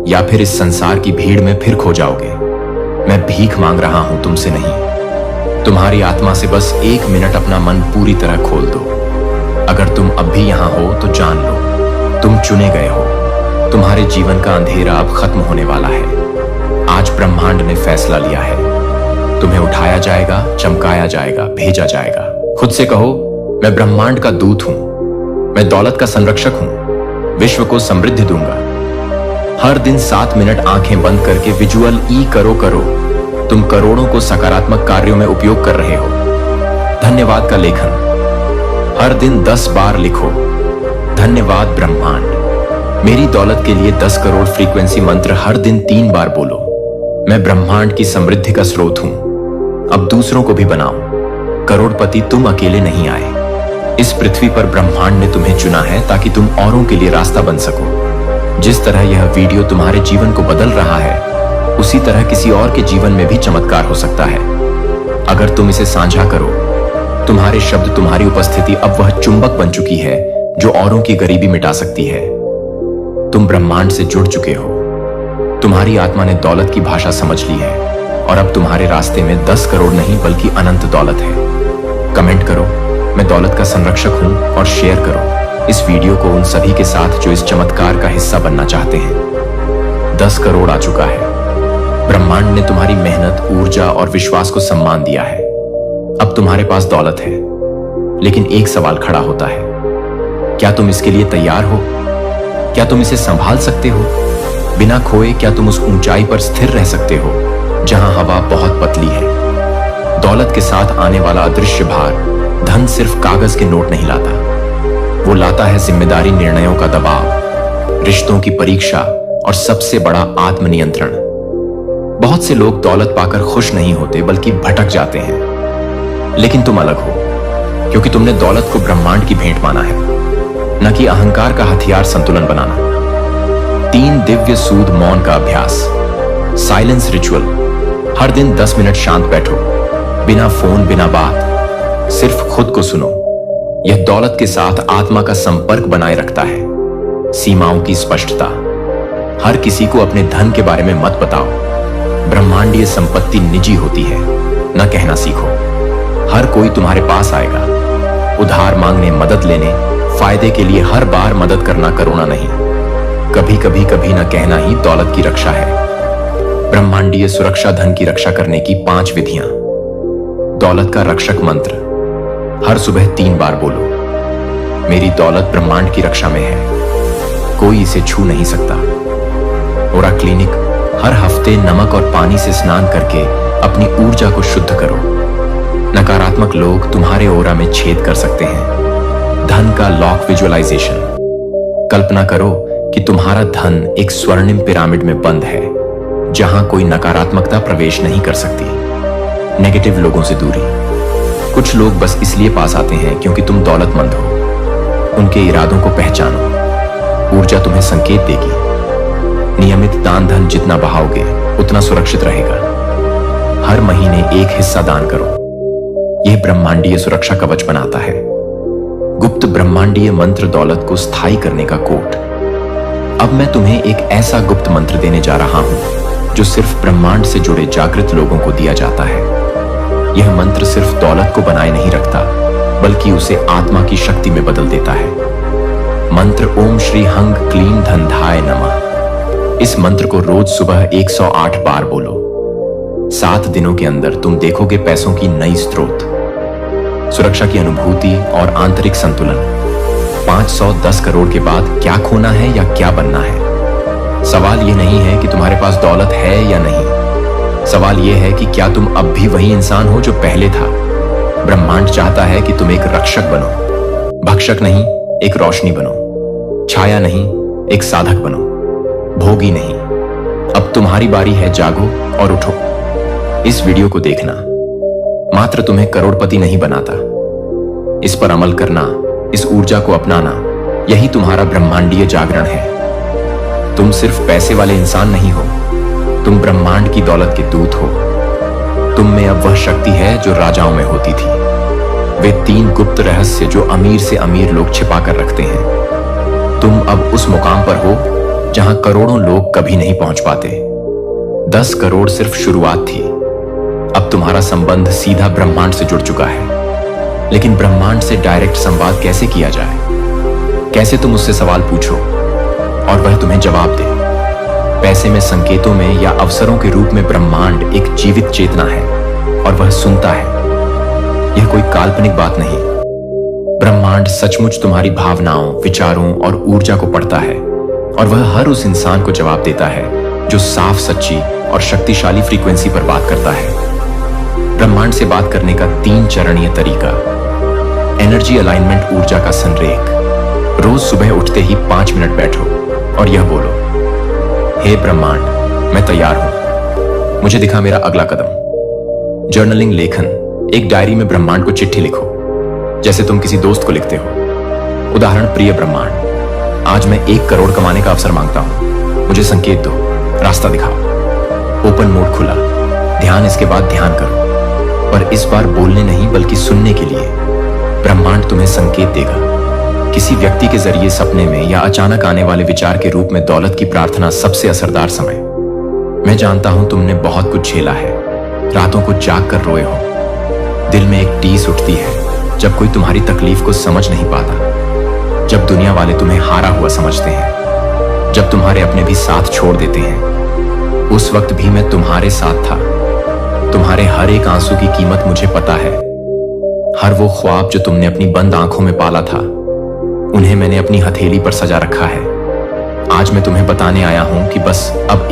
या फिर इस संसार की भीड़ में फिर खो जाओगे। मैं भीख मांग रहा हूं, तुमसे नहीं। तुम्हारी आत्मा से बस 1 मिनट अपना मन पूरी तरह खोल दो। अगर तुम अब भी यहां हो तो जान लो, तुम चुने गए हो। तुम्हारे जीवन का अंधेरा अब खत्म होने वाला है। आज ब्रह्मांड ने फैसला लिया है। तुम्हें उठाया जाएगा, चमकाया जाएगा, भेजा जाएगा। खुद से कहो, मैं ब्रह्मांड का दूत हूं। मैं दौलत का संरक्षक हूं। विश्व को समृद्धि दूंगा। हर दिन 7 मिनट आंखें बंद करके विजुअल ई करो। तुम करोड़ों को सकारात्मक कार्यों में उपयोग कर रहे हो। धन्यवाद का लेखन हर दिन 10 बार लिखो। धन्यवाद ब्रह्मांड। मेरी दौलत के लिए 10 करोड़ फ्रीक्वेंसी मंत्र हर दिन 3 बार बोलो। मैं ब्रह्मांड की समृद्धि का स्रोत हूं। अब दूसरों को भी बनाओ। करोड़पति तुम अकेले नहीं आए। इस पृथ्वी पर ब्रह्मांड ने तुम्हें चुना है ताकि तुम औरों के लिए रास्ता बन सको। जिस तरह यह वीडियो तुम्हारे जीवन को बदल रहा है, उसी तरह किसी और के जीवन में भी चमत्कार हो सकता है। अगर तुम इसे साझा करो, तुम्हारे शब्द, तुम्हारी उपस्थिति अब वह चुंबक बन चुकी है जो औरों की गरीबी मिटा सकती है। तुम ब्रह्मांड से जुड़ चुके हो। तुम्हारी आत्मा ने दौलत की भाषा समझ ली है और अब तुम्हारे रास्ते में 10 करोड़ नहीं बल्कि अनंत दौलत है। कमेंट करो, मैं दौलत का संरक्षक हूं, और शेयर करो इस वीडियो को उन सभी के साथ जो इस चमत्कार का हिस्सा बनना चाहते हैं। 10 करोड़ आ चुका है। ब्रह्मांड ने तुम्हारी मेहनत, ऊर्जा और विश्वास को सम्मान दिया है। अब तुम्हारे पास दौलत है, लेकिन एक सवाल खड़ा होता है, क्या तुम इसके लिए तैयार हो? क्या तुम इसे संभाल सकते हो? बिना खोए क्या तुम उस ऊंचाई पर स्थिर रह सकते हो जहां हवा बहुत पतली है? दौलत के साथ आने वाला अदृश्य भार, धन सिर्फ कागज के नोट नहीं लाता। वो लाता है जिम्मेदारी, निर्णयों का दबाव, रिश्तों की परीक्षा और सबसे बड़ा आत्मनियंत्रण। बहुत से लोग दौलत पाकर खुश नहीं होते बल्कि भटक जाते हैं। लेकिन तुम अलग हो, क्योंकि तुमने दौलत को ब्रह्मांड की भेंट माना है, न कि अहंकार का हथियार संतुलन बनाना। 3 दिव्य सूद मौन का अभ्यास, साइलेंस रिचुअल। हर दिन 10 मिनट शांत बैठो, बिना फोन, बिना बात, सिर्फ खुद को सुनो। यह दौलत के साथ आत्मा का संपर्क बनाए रखता है। सीमाओं की स्पष्टता। हर किसी को अपने धन के बारे में मत बताओ। ब्रह्मांडीय संपत्ति निजी होती है, न कहना सीखो। हर कोई तुम्हारे पास आएगा, उधार मांगने, मदद लेने, फायदे के लिए। हर बार मदद करना करुणा नहीं, कभी कभी न कहना ही दौलत की रक्षा है। ब्रह्मांडीय सुरक्षा, धन की रक्षा करने की 5 विधियां। दौलत का रक्षक मंत्र हर सुबह 3 बार बोलो। मेरी दौलत ब्रह्मांड की रक्षा में है, कोई इसे छू नहीं सकता। ओरा क्लिनिक, हर हफ्ते नमक और पानी से स्नान करके अपनी ऊर्जा को शुद्ध करो। नकारात्मक लोग तुम्हारे ओरा में छेद कर सकते हैं। धन का लॉक विजुअलाइजेशन। कल्पना करो कि तुम्हारा धन एक स्वर्णिम पिरामिड में बंद है, जहां कोई नकारात्मकता प्रवेश नहीं कर सकती। नेगेटिव लोगों से दूरी। कुछ लोग बस इसलिए पास आते हैं क्योंकि तुम दौलतमंद हो। उनके इरादों को पहचानो। ऊर्जा तुम्हें संकेत देगी। नियमित दान, धन जितना बहाओगे उतना सुरक्षित रहेगा। हर महीने एक हिस्सा दान करो। यह ब्रह्मांडीय सुरक्षा कवच बनाता है। गुप्त ब्रह्मांडीय मंत्र, दौलत को स्थायी करने का कोट। अब मैं तुम्हें एक ऐसा गुप्त मंत्र देने जा रहा हूं जो सिर्फ ब्रह्मांड से जुड़े जागृत लोगों को दिया जाता है। यह मंत्र सिर्फ दौलत को बनाए नहीं रखता, बल्कि उसे आत्मा की शक्ति में बदल देता है। मंत्र ओम श्री हंग क्लीम धनधाय नमः। इस मंत्र को रोज सुबह 108 बार बोलो। 7 दिनों के अंदर तुम देखोगे पैसों की नई स्रोत। सुरक्षा की अनुभूति और आंतरिक संतुलन। 510 करोड़ के बाद क्या खोना है या क्या बनना है? सवाल ये नहीं है कि तुम्हारे पास दौलत है या नहीं। सवाल ये है कि क्या तुम अब भी वही इंसान हो जो पहले था। ब्रह्मांड चाहता है कि तुम एक रक्षक बनो, भक्षक नहीं, एक रोशनी बनो, छाया नहीं, एक साधक बनो, भोगी नहीं। अब तुम्हारी बारी है, जागो और उठो। इस वीडियो को देखना मात्र तुम्हें करोड़पति नहीं बनाता। इस पर अमल करना, इस ऊर्जा को अपनाना, यही तुम्हारा ब्रह्मांडीय जागरण है। तुम सिर्फ पैसे वाले इंसान नहीं हो, तुम ब्रह्मांड की दौलत के दूत हो। तुम में अब वह शक्ति है जो राजाओं में होती थी। वे 3 गुप्त रहस्य जो अमीर से अमीर लोग छिपा कर रखते हैं। तुम अब उस मुकाम पर हो जहां करोड़ों लोग कभी नहीं पहुंच पाते। 10 करोड़ सिर्फ शुरुआत थी। अब तुम्हारा संबंध सीधा ब्रह्मांड से जुड़ चुका है। लेकिन ब्रह्मांड से डायरेक्ट संवाद कैसे किया जाए? कैसे तुम उससे सवाल पूछो और वह तुम्हें जवाब दे? पैसे में, संकेतों में या अवसरों के रूप में ब्रह्मांड एक जीवित चेतना है और वह सुनता है। यह कोई काल्पनिक बात नहीं। ब्रह्मांड सचमुच तुम्हारी भावनाओं, विचारों और ऊर्जा को पढ़ता है और वह हर उस इंसान को जवाब देता है जो साफ, सच्ची और शक्तिशाली फ्रीक्वेंसी पर बात करता है। ब्रह्मांड से बात करने का 3 चरणीय तरीका। एनर्जी अलाइनमेंट, ऊर्जा का संरेख। रोज सुबह उठते ही 5 मिनट बैठो और यह बोलो, हे ब्रह्मांड, मैं तैयार हूं, मुझे दिखा मेरा अगला कदम। जर्नलिंग, लेखन। एक डायरी में ब्रह्मांड को चिट्ठी लिखो, जैसे तुम किसी दोस्त को लिखते हो। उदाहरण, प्रिय ब्रह्मांड, आज मैं 1 करोड़ कमाने का अवसर मांगता हूं, मुझे संकेत दो, रास्ता दिखाओ। ओपन मोड खुला, ध्यान। इसके बाद ध्यान करो, पर इस बार बोलने नहीं बल्कि सुनने के लिए। ब्रह्मांड तुम्हें संकेत देगा, किसी व्यक्ति के जरिए, सपने में या अचानक आने वाले विचार के रूप में। दौलत की प्रार्थना सबसे असरदार समय। मैं जानता हूं तुमने बहुत कुछ झेला है, रातों को जाग कर रोए हो। दिल में एक टीस उठती है जब कोई तुम्हारी तकलीफ को समझ नहीं पाता, जब दुनिया वाले तुम्हें हारा हुआ समझते हैं, जब तुम्हारे अपने भी साथ छोड़ देते हैं। उस वक्त भी मैं तुम्हारे साथ था। तुम्हारे हर एक आंसू की कीमत मुझे पता है। हर वो ख्वाब जो तुमने अपनी बंद आंखों में पाला था, उन्हें मैंने अपनी हथेली पर सजा रखा है। आज मैं तुम्हें बताने आया हूं कि बस अब